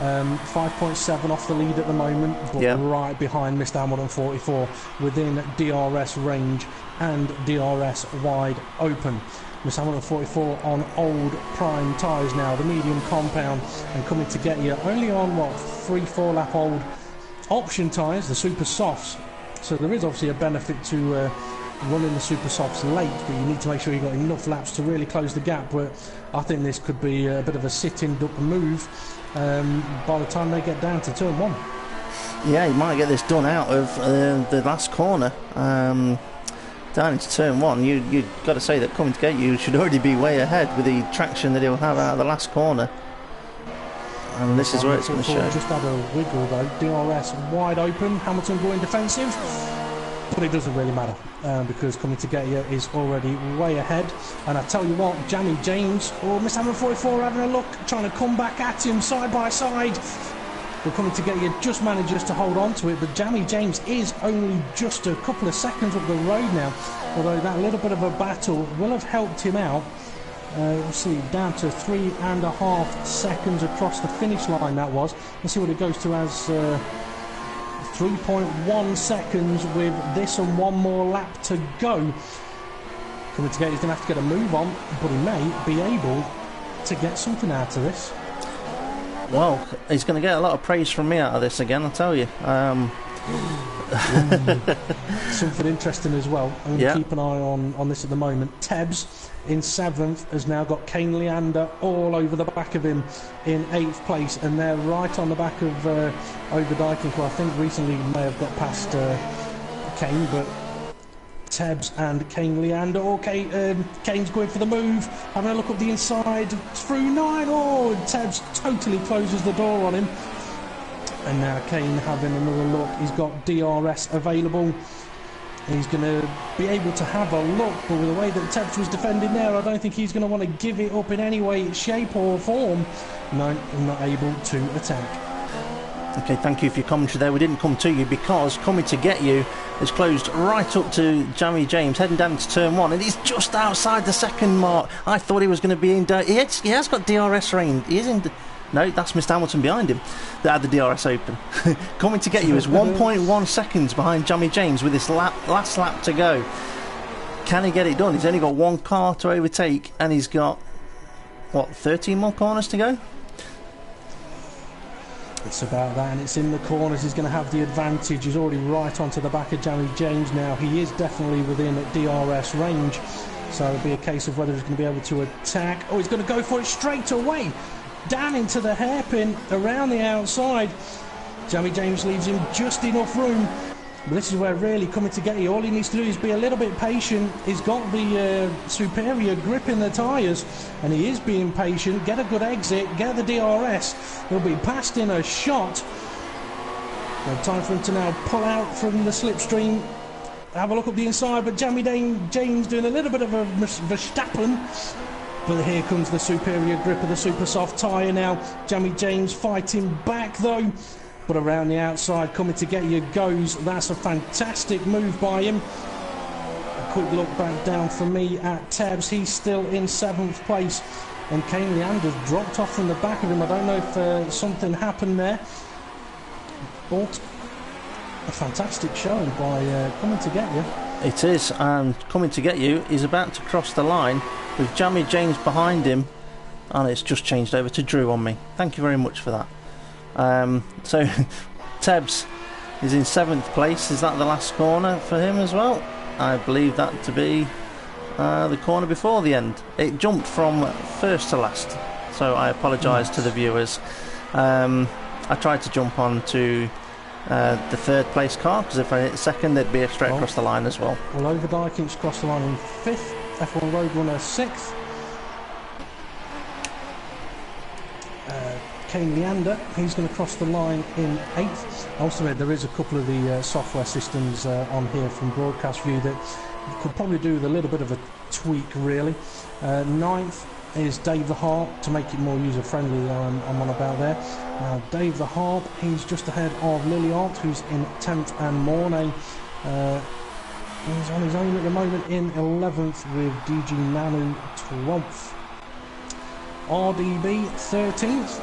S2: 5.7 off the lead at the moment, but right behind Mr. Hamilton 44 within DRS range and DRS wide open. Mr. Hamilton 44 on old prime tyres now, the medium compound, and coming to get you only on what, 3-4 lap old option tyres, the super softs. So there is obviously a benefit to running the super softs late, but you need to make sure you've got enough laps to really close the gap. But I think this could be a bit of a sit-in duck move by the time they get down to turn 1.
S1: Yeah, you might get this done out of the last corner. Down into turn 1, you've got to say that coming to get you should already be way ahead with the traction that he'll have out of the last corner. And this is where it's going to show.
S2: Just had a wiggle though. DRS wide open, Hamilton going defensive, but it doesn't really matter because coming to get you is already way ahead. And I tell you what, Jamie James, Miss Hamilton 44 having a look, trying to come back at him side by side. But coming to get you just manages to hold on to it, but Jamie James is only just a couple of seconds up the road now, although that little bit of a battle will have helped him out. Let's see, down to 3.5 seconds across the finish line that was. Let's see what it goes to as 3.1 seconds with this and one more lap to go. Coming to get, he's going to have to get a move on, but he may be able to get something out of this.
S1: Well, he's going to get a lot of praise from me out of this again, I'll tell you.
S2: Something interesting as well. I'm going to keep an eye on this at the moment. Tebbs in 7th has now got Kane Leander all over the back of him in 8th place, and they're right on the back of Overdyking, who I think recently may have got past Kane, but Tebbs and Kane Leander. Kane's going for the move, having a look up the inside through 9. Tebbs totally closes the door on him, and now Kane having another look. He's got DRS available. He's going to be able to have a look, but with the way that Tebbs was defending there, I don't think he's going to want to give it up in any way, shape or form. No, not able to attack.
S1: Okay, thank you for your commentary there. We didn't come to you because coming to get you is closed right up to Jamie James, heading down to turn 1, and he's just outside the second mark. I thought he was going to be in. He has got DRS range. He is in. No, that's Mr. Hamilton behind him that had the DRS open. Coming to get you is 1.1 seconds behind Jamie James with this last lap to go. Can he get it done? He's only got one car to overtake, and he's got, what, 13 more corners to go?
S2: It's about that, and it's in the corners. He's going to have the advantage. He's already right onto the back of Jamie James now. He is definitely within DRS range, so it'll be a case of whether he's going to be able to attack. He's going to go for it straight away, down into the hairpin, around the outside. Jamie James leaves him just enough room. But this is where really coming to get you, all he needs to do is be a little bit patient. He's got the superior grip in the tyres, and he is being patient. Get a good exit, get the DRS. He'll be passed in a shot. Time for him to now pull out from the slipstream. Have a look up the inside, but Jamie James doing a little bit of a Verstappen. But here comes the superior grip of the super soft tyre now. Jamie James fighting back though. But around the outside, coming to get you goes. That's a fantastic move by him. A quick look back down for me at Tebbs. He's still in 7th place. And Kane Leander's dropped off from the back of him. I don't know if something happened there. But a fantastic showing by coming to get you.
S1: It is, and coming to get you is about to cross the line with Jamie James behind him. And it's just changed over to Drew on me. Thank you very much for that. So Tebbs is in 7th place. Is that the last corner for him as well? I believe that to be the corner before the end. It jumped from first to last, so I apologise to the viewers. I tried to jump on to the 3rd place car, because if I hit 2nd they'd be straight across the line as well.
S2: Well, Overdyking's crossed the line in 5th, F1 Roadrunner 6th. Kane Leander, he's going to cross the line in 8th. Also, there is a couple of the software systems on here from broadcast view that could probably do with a little bit of a tweak, really. 9th is Dave the Harp, to make it more user friendly. I'm on about there. Now, Dave the Harp, he's just ahead of Liliant, who's in 10th, and Mornay. He's on his own at the moment in 11th with DG Nanu 12th. RDB 13th.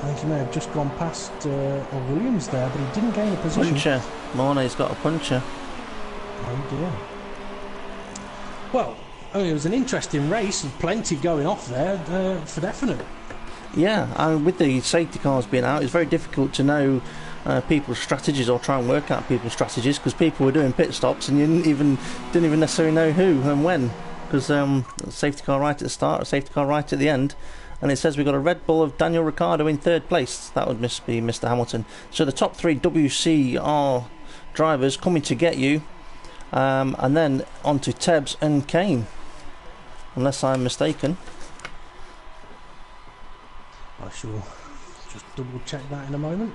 S2: I think he may have just gone past Williams there, but he didn't gain a position.
S1: Puncher. Mornay's got a puncher.
S2: Oh dear. Well, it was an interesting race, and plenty going off there for definite.
S1: Yeah, with the safety cars being out, it's very difficult to know people's strategies or try and work out people's strategies, because people were doing pit stops and you didn't even necessarily know who and when, because safety car right at the start, a safety car right at the end, and it says we've got a Red Bull of Daniel Ricciardo in third place. That would be Mr. Hamilton. So the top 3 WCR drivers coming to get you, and then on to Tebbs and Kane, unless I'm mistaken.
S2: I shall just double check that in a moment.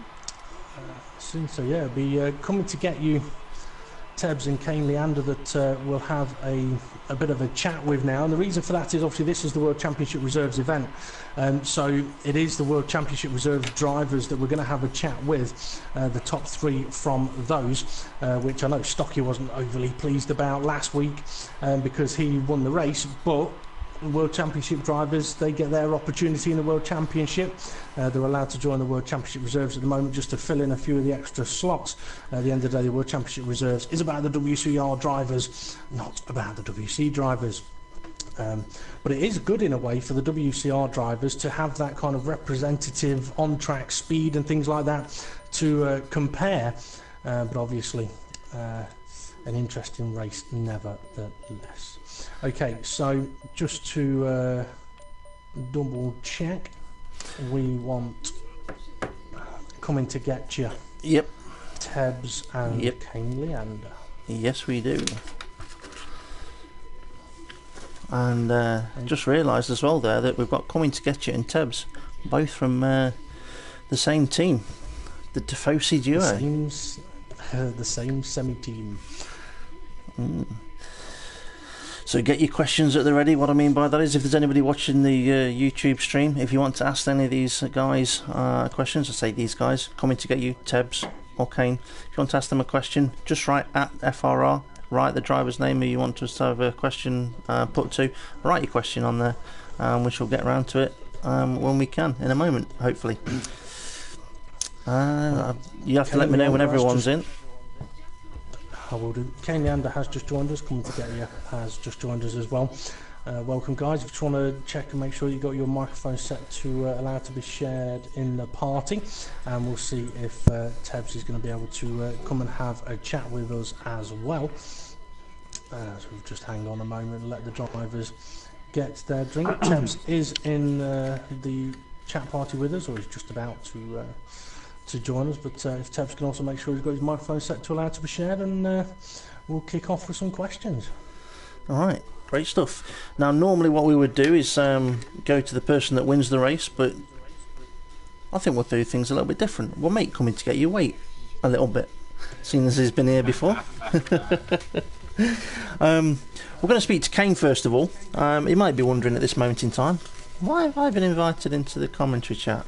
S2: Soon, so yeah, it'll be coming to get you, Tebbs and Kane Leander, that we'll have a bit of a chat with now. And the reason for that is obviously this is the World Championship Reserves event, so it is the World Championship Reserves drivers that we're going to have a chat with, the top 3 from those, which I know Stocky wasn't overly pleased about last week because he won the race, but World Championship drivers, they get their opportunity in the World Championship. They're allowed to join the World Championship Reserves at the moment just to fill in a few of the extra slots. At the end of the day, the World Championship Reserves is about the WCR drivers, not about the WC drivers. But it is good in a way for the WCR drivers to have that kind of representative on-track speed and things like that to compare. But obviously, an interesting race nevertheless. Okay, so just to double check, we want coming to get you.
S1: Yep.
S2: Tebbs and Kane Leander.
S1: Yes, we do. And just realised as well there that we've got coming to get you and Tebbs, both from the same team, the Tifosi duo.
S2: The same semi-team.
S1: So get your questions at the ready. What I mean by that is, if there's anybody watching the YouTube stream, if you want to ask any of these guys questions, I say these guys, coming to get you, Tebbs or Kane, if you want to ask them a question, just write at FRR, write the driver's name who you want us to have a question put to, write your question on there, we shall get around to it when we can, in a moment, hopefully. You have to let me know when everyone's in.
S2: I will do. Kane Leander has just joined us. Coming to get you has just joined us as well. Welcome, guys. If you want to check and make sure you got your microphone set to allow to be shared in the party, and we'll see if Tebbs is going to be able to come and have a chat with us as well. So we'll just hang on a moment and let the drivers get their drink. Tebbs is in the chat party with us, or he's just about to join us, but if Tebbs can also make sure he's got his microphone set to allow to be shared, and we'll kick off with some questions.
S1: Alright, great stuff. Now normally what we would do is go to the person that wins the race, but I think we'll do things a little bit different. We'll make coming to get you wait a little bit, seeing as he's been here before. We're going to speak to Kane first of all. He might be wondering at this moment in time, why have I been invited into the commentary chat?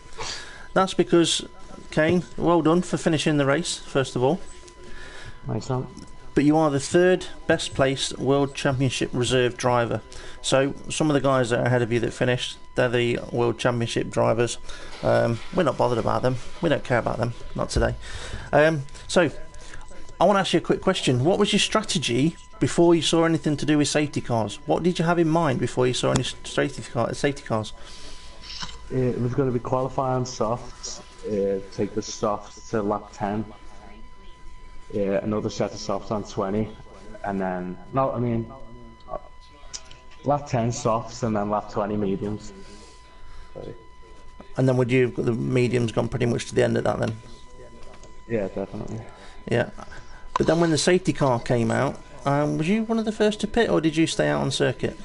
S1: That's because, Kane, well done for finishing the race, first of all.
S3: Thanks, man.
S1: But you are the 3rd best placed World Championship Reserve driver. So some of the guys that are ahead of you that finished, they're the World Championship drivers. We're not bothered about them. We don't care about them. Not today. So I want to ask you a quick question. What was your strategy before you saw anything to do with safety cars? What did you have in mind before you saw any safety cars?
S3: It was going to be qualifying softs, take the softs to lap 10, another set of softs on 20, and then, lap 10 softs and then lap 20 mediums. Sorry.
S1: And then would you, the mediums gone pretty much to the end of that then?
S3: Yeah, definitely.
S1: Yeah. But then when the safety car came out, was you one of the first to pit, or did you stay out on circuit?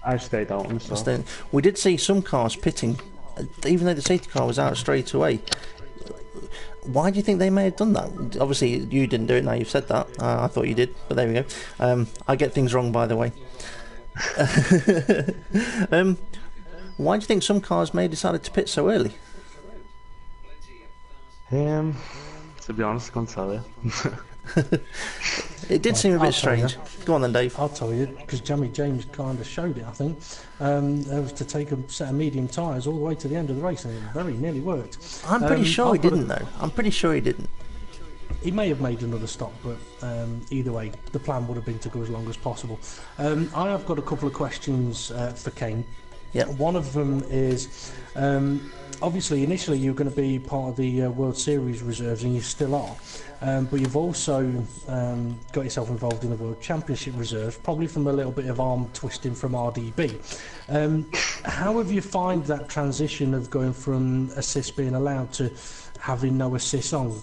S3: I stayed out on circuit.
S1: We did see some cars pitting, even though the safety car was out straight away. Why do you think they may have done that? Obviously, you didn't do it, now you've said that. I thought you did, but there we go. I get things wrong, by the way. Why do you think some cars may have decided to pit so early?
S3: To be honest, I can't tell you.
S1: It did seem a
S2: I'll
S1: bit
S2: tell you.
S1: strange. Go on then, Dave.
S2: I'll tell you, because Jamie James kind of showed it, I think. It was to take a set of medium tyres all the way to the end of the race, and it very nearly worked.
S1: I'm pretty sure he didn't, though. I'm pretty sure he didn't.
S2: He may have made another stop, but either way, the plan would have been to go as long as possible. I have got a couple of questions for Kane.
S1: Yep.
S2: One of them is, obviously, initially you were going to be part of the World Series reserves, and you still are. But you've also got yourself involved in the World Championship reserves, probably from a little bit of arm twisting from RDB. How have you found that transition of going from assists being allowed to having no assists on?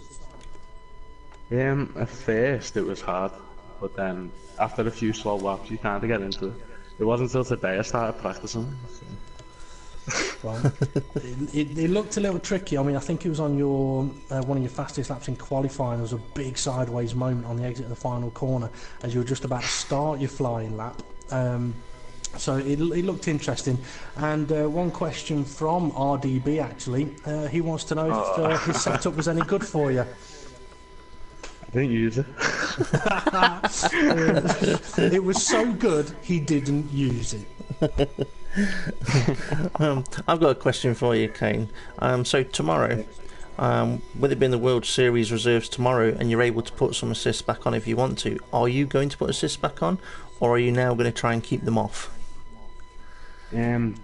S3: At first it was hard, but then after a few slow laps you kind of get into it. It wasn't until today I started practicing. So.
S2: Well, it looked a little tricky. I mean, I think it was on your one of your fastest laps in qualifying. There was a big sideways moment on the exit of the final corner as you were just about to start your flying lap. So it looked interesting. And one question from RDB actually. He wants to know if his setup was any good for you.
S3: I didn't use it.
S2: It was so good he didn't use it.
S1: I've got a question for you, Kane. So tomorrow, with it being the World Series reserves tomorrow, and you're able to put some assists back on if you want to, are you going to put assists back on, or are you now going to try and keep them off?
S3: To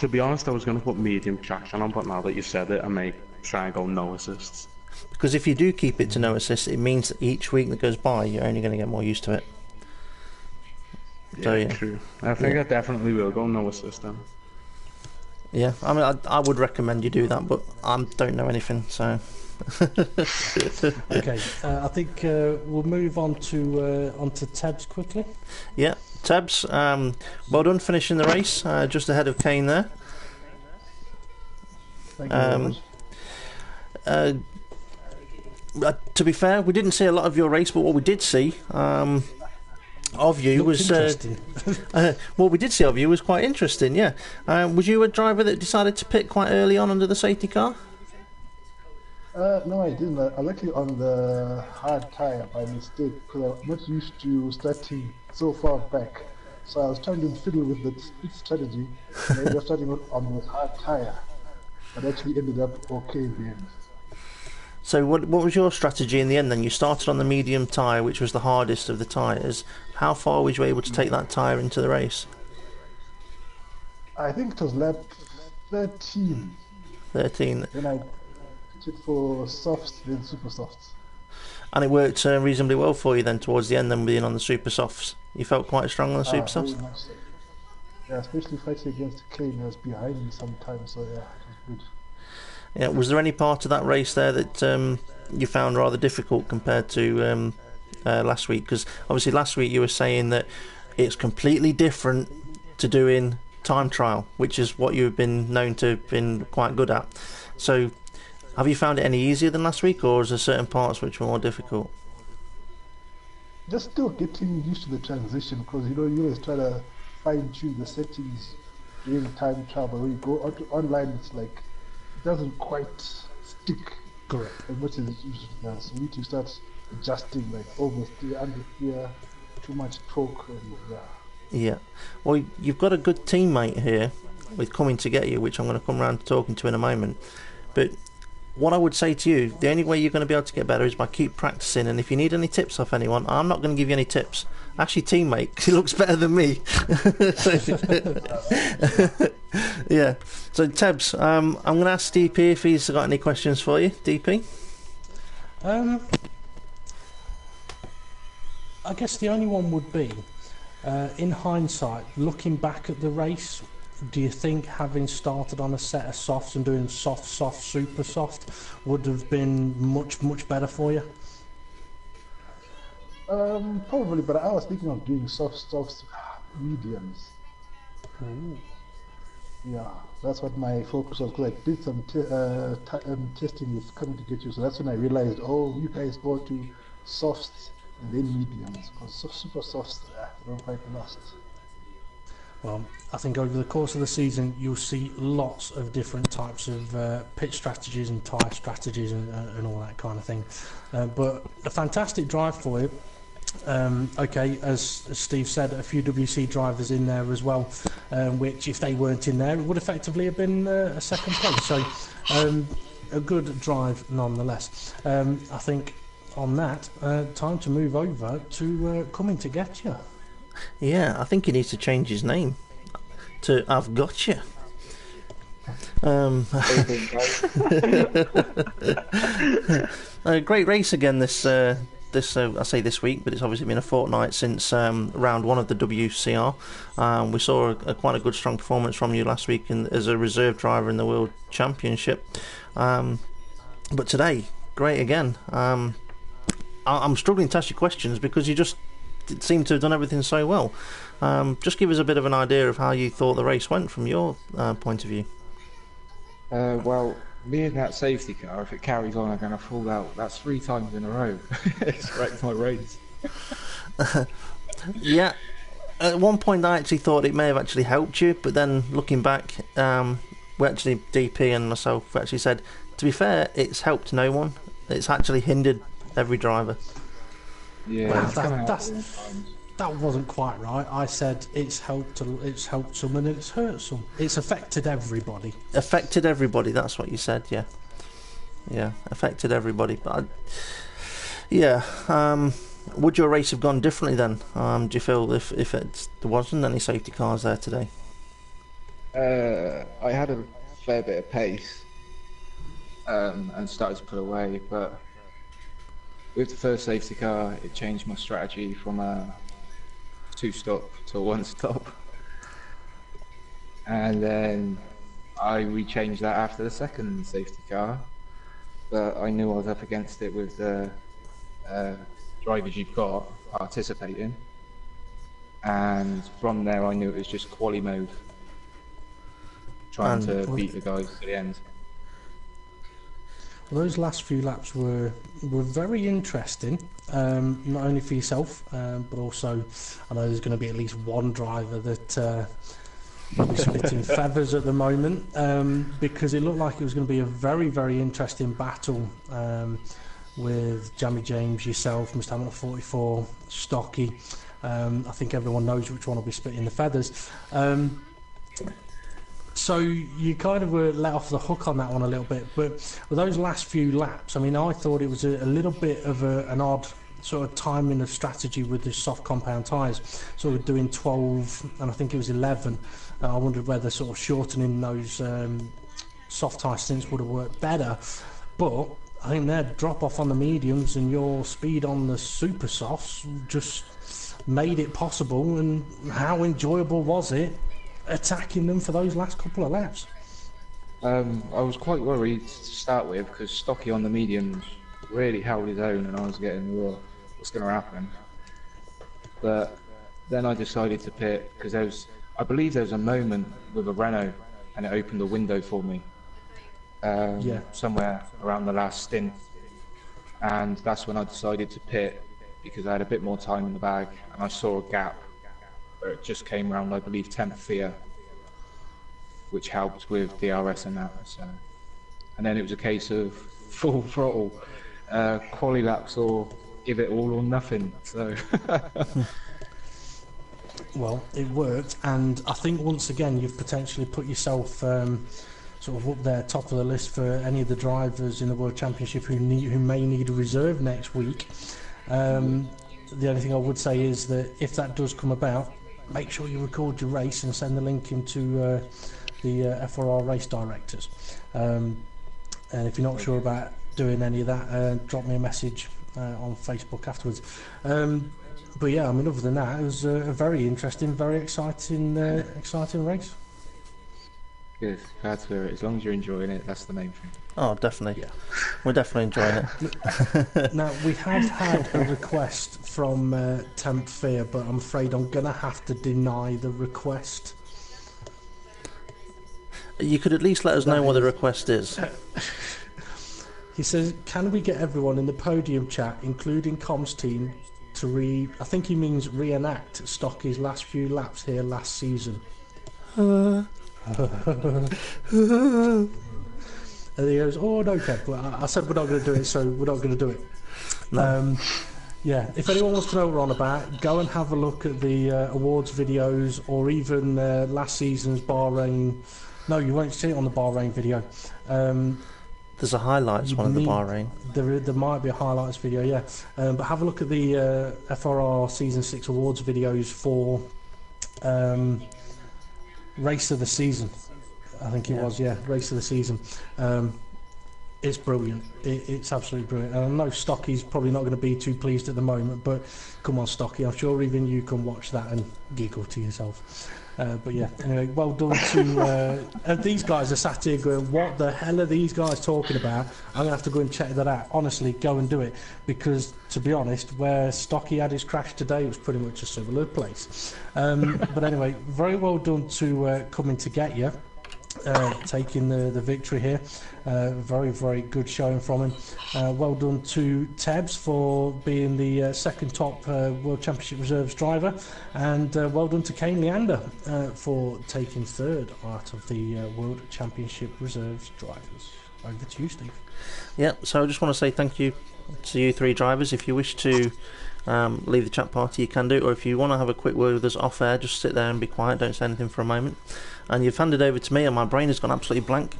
S3: be honest, I was going to put medium traction on, but now that you said it, I may try and go no assists.
S1: Because if you do keep it to no assists, it means that each week that goes by, you're only going to get more used to it.
S3: Yeah, true. I think I definitely will go no assist then.
S1: Yeah, I mean, I would recommend you do that, but I don't know anything, so...
S2: Okay, I think we'll move on to Tebs quickly.
S1: Yeah, Tebs, well done finishing the race, just ahead of Kane there.
S4: Thank you very much.
S1: To be fair, we didn't see a lot of your race, but what we did see of you was what we did see of you was quite interesting. Yeah, was you a driver that decided to pit quite early on under the safety car?
S4: No, I didn't. I luckily on the hard tyre by mistake because I'm not used to starting so far back. So I was trying to fiddle with the speed strategy, and I ended up starting on the hard tyre, but actually ended up okay in the end.
S1: So what was your strategy in the end then? You started on the medium tyre, which was the hardest of the tyres. How far was you able to take that tyre into the race?
S4: I think it was lap 13.
S1: 13.
S4: Then I pitted for softs, then super softs.
S1: And it worked reasonably well for you then towards the end, then being on the super softs. You felt quite strong on the super softs?
S4: Very much so. Yeah, especially fighting against Kane, he was behind me sometimes, so yeah, it was good.
S1: Yeah, was there any part of that race there that you found rather difficult compared to last week? Because obviously last week you were saying that it's completely different to doing time trial, which is what you've been known to have been quite good at. So have you found it any easier than last week, or is there certain parts which were more difficult?
S4: Just still getting used to the transition, because you always try to fine tune the settings during time trial, but when you go online, it's like it doesn't quite stick
S2: Correct.
S4: as much as it used to. Yeah, so we need to start adjusting, like oversteer, understeer, too much torque, and yeah.
S1: Yeah. Well, you've got a good teammate here with coming to get you, which I'm going to come round to talking to in a moment. But what I would say to you, the only way you're going to be able to get better is by keep practicing. And if you need any tips off anyone, I'm not going to give you any tips. Actually, teammate, because he looks better than me. Yeah. So, Tebs, I'm going to ask DP if he's got any questions for you. DP?
S2: I guess the only one would be, in hindsight, looking back at the race, do you think having started on a set of softs and doing soft, super soft would have been much better for you?
S4: Probably, but I was thinking of doing softs, mediums.
S2: Ooh.
S4: Yeah, that's what my focus was, because I did some testing with Coming to Get You, so that's when I realized, oh, you guys go to softs and then mediums, because super softs, they don't quite last.
S2: Well, I think over the course of the season you'll see lots of different types of pitch strategies and tyre strategies and all that kind of thing. But a fantastic drive for you. Okay, as Steve said, a few WC drivers in there as well, which if they weren't in there, it would effectively have been a second place. So a good drive nonetheless. I think on that, time to move over to Coming to Get You.
S1: Yeah, I think he needs to change his name to I've Got You. A great race again this I say this week, but it's obviously been a fortnight since round one of the WCR. We saw quite a good strong performance from you last week as a reserve driver in the World Championship, but today great again. I'm struggling to ask you questions because you just seem to have done everything so well. Just give us a bit of an idea of how you thought the race went from your point of view.
S5: Well, me and that safety car, if it carries on, I'm going to fall out. That's 3 times in a row. It's wrecked my race.
S1: Yeah, at one point I actually thought it may have actually helped you, but then looking back, we actually, DP and myself actually said, to be fair, it's helped no one. It's actually hindered every driver.
S5: Yeah,
S2: Well, that wasn't quite right. I said it's helped some and it's hurt some. It's affected everybody.
S1: Affected everybody, that's what you said, yeah. Yeah, affected everybody. But would your race have gone differently then? Do you feel if there wasn't any safety cars there today?
S5: I had a fair bit of pace and started to pull away, but with the first safety car, it changed my strategy from a 2-stop to a 1-stop, and then I rechanged that after the second safety car, but I knew I was up against it with the drivers you've got participating, and from there I knew it was just quali mode, trying to beat the guys to the end.
S2: Well, those last few laps were very interesting, not only for yourself, but also I know there's going to be at least one driver that will be splitting feathers at the moment, because it looked like it was going to be a very, very interesting battle with Jamie James, yourself, Mr. Hamilton 44, Stocky. I think everyone knows which one will be splitting the feathers. So you kind of were let off the hook on that one a little bit, but with those last few laps, I mean, I thought it was a little bit of an odd sort of timing of strategy with the soft compound tyres. So we're doing 12, and I think it was 11. I wondered whether sort of shortening those soft tyre stints would have worked better, but I think their drop off on the mediums and your speed on the super softs just made it possible. And how enjoyable was it attacking them for those last couple of laps?
S5: I was quite worried to start with because Stocky on the mediums really held his own, and I was getting, what's going to happen? But then I decided to pit because I believe there was a moment with a Renault and it opened a window for me somewhere around the last stint, and that's when I decided to pit because I had a bit more time in the bag and I saw a gap where it just came around, I believe, 10th gear, which helped with DRS and that. So, and then it was a case of full throttle, quali laps, or give it all or nothing. So,
S2: well, it worked, and I think once again you've potentially put yourself sort of up there, top of the list for any of the drivers in the World Championship who may need a reserve next week. The only thing I would say is that if that does come about, make sure you record your race and send the link into the F4R race directors. And if you're not sure about doing any of that, drop me a message on Facebook afterwards. But yeah, I mean, other than that, it was a very interesting, very exciting race.
S5: good, glad to hear it. As long as you're enjoying it, that's the main thing.
S1: Oh, definitely.
S2: Yeah.
S1: We're definitely enjoying it.
S2: Now, we have had a request from Temp Fear, but I'm afraid I'm going to have to deny the request.
S1: You could at least let us know what the request is.
S2: He says, can we get everyone in the podium chat, including comms team, to I think he means reenact Stocky's last few laps here last season. And he goes, oh no, Kev, well, I said we're not going to do it, so we're not going to do it.
S1: No.
S2: Yeah, if anyone wants to know what we're on about, go and have a look at the awards videos, or even last season's Bahrain. No, you won't see it on the Bahrain video.
S1: There's a highlights one of the Bahrain.
S2: There might be a highlights video, yeah. But have a look at the FRR Season 6 awards videos for Race of the Season. I think it was, yeah, Race of the Season. It's brilliant. It's absolutely brilliant. And I know Stocky's probably not going to be too pleased at the moment, but come on, Stocky. I'm sure even you can watch that and giggle to yourself. But yeah, anyway, well done to... these guys are sat here going, what the hell are these guys talking about? I'm going to have to go and check that out. Honestly, go and do it. Because, to be honest, where Stocky had his crash today, it was pretty much a similar place. But anyway, very well done to coming to get you. Taking the victory here. Very, very good showing from him. Well done to Tebbs for being the second top World Championship Reserves driver, and well done to Kane Leander for taking third out of the World Championship Reserves drivers. Over to you, Steve.
S1: Yeah, so I just want to say thank you to you three drivers. If you wish to leave the chat party, you can do it, or if you want to have a quick word with us off air, just sit there and be quiet, don't say anything for a moment. And you've handed over to me and my brain has gone absolutely blank.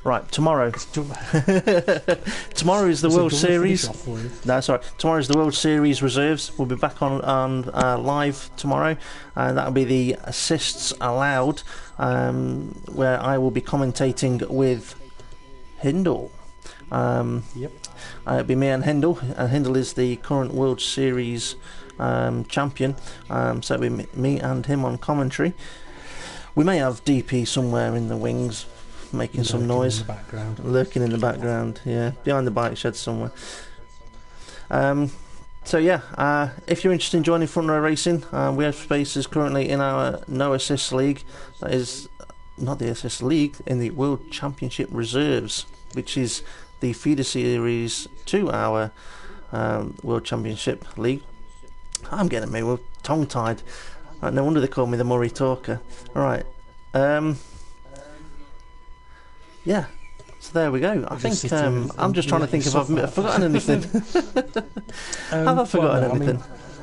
S1: Right, tomorrow. Tomorrow is the World Series. No, sorry. Tomorrow is the World Series Reserves. We'll be back on live tomorrow, and that'll be the assists allowed, where I will be commentating with Hindle.
S2: Yep.
S1: It'll be me and Hindle, and Hindle is the current World Series champion. So it'll be me and him on commentary. We may have DP somewhere in the wings, making some noise. Lurking in the background, yeah. Behind the bike shed somewhere. So yeah, if you're interested in joining Front Row Racing, we have spaces currently in our No Assist League. That is not the Assist League, in the World Championship Reserves, which is the feeder series to our World Championship League. I'm getting me tongue-tied. Right, no wonder they call me the Murray Talker. Alright. Yeah. So there we go. I think I'm just trying to think if I've forgotten anything. Have I forgotten anything?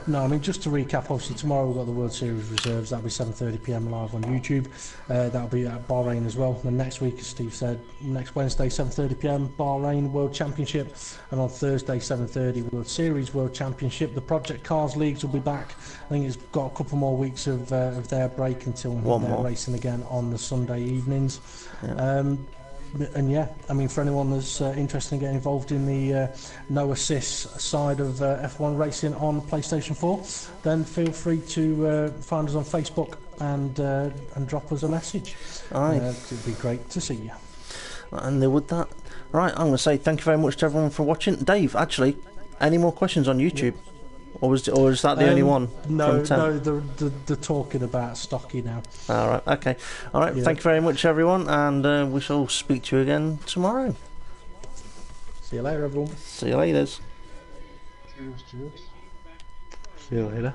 S2: No, I mean, just to recap, obviously tomorrow we've got the World Series Reserves. That'll be 7:30 PM live on YouTube. That'll be at Bahrain as well. And next week, as Steve said, next Wednesday 7:30 PM Bahrain World Championship, and on Thursday 7:30 World Series World Championship. The Project Cars Leagues will be back. I think it's got a couple more weeks of their break until they're racing again on the Sunday evenings. Yeah. And yeah, I mean, for anyone that's interested in getting involved in the no assist side of F1 racing on PlayStation 4, then feel free to find us on Facebook and drop us a message. It'd be great to see you.
S1: And there would that. Right, I'm going to say thank you very much to everyone for watching. Dave, actually, any more questions on YouTube? Yeah. Or is that the only one?
S2: No, they're talking about Stocky now.
S1: All right, okay. All right, thank you very much, everyone, and we shall speak to you again tomorrow.
S2: See you later, everyone.
S1: See you later.
S4: Cheers.
S3: See you later.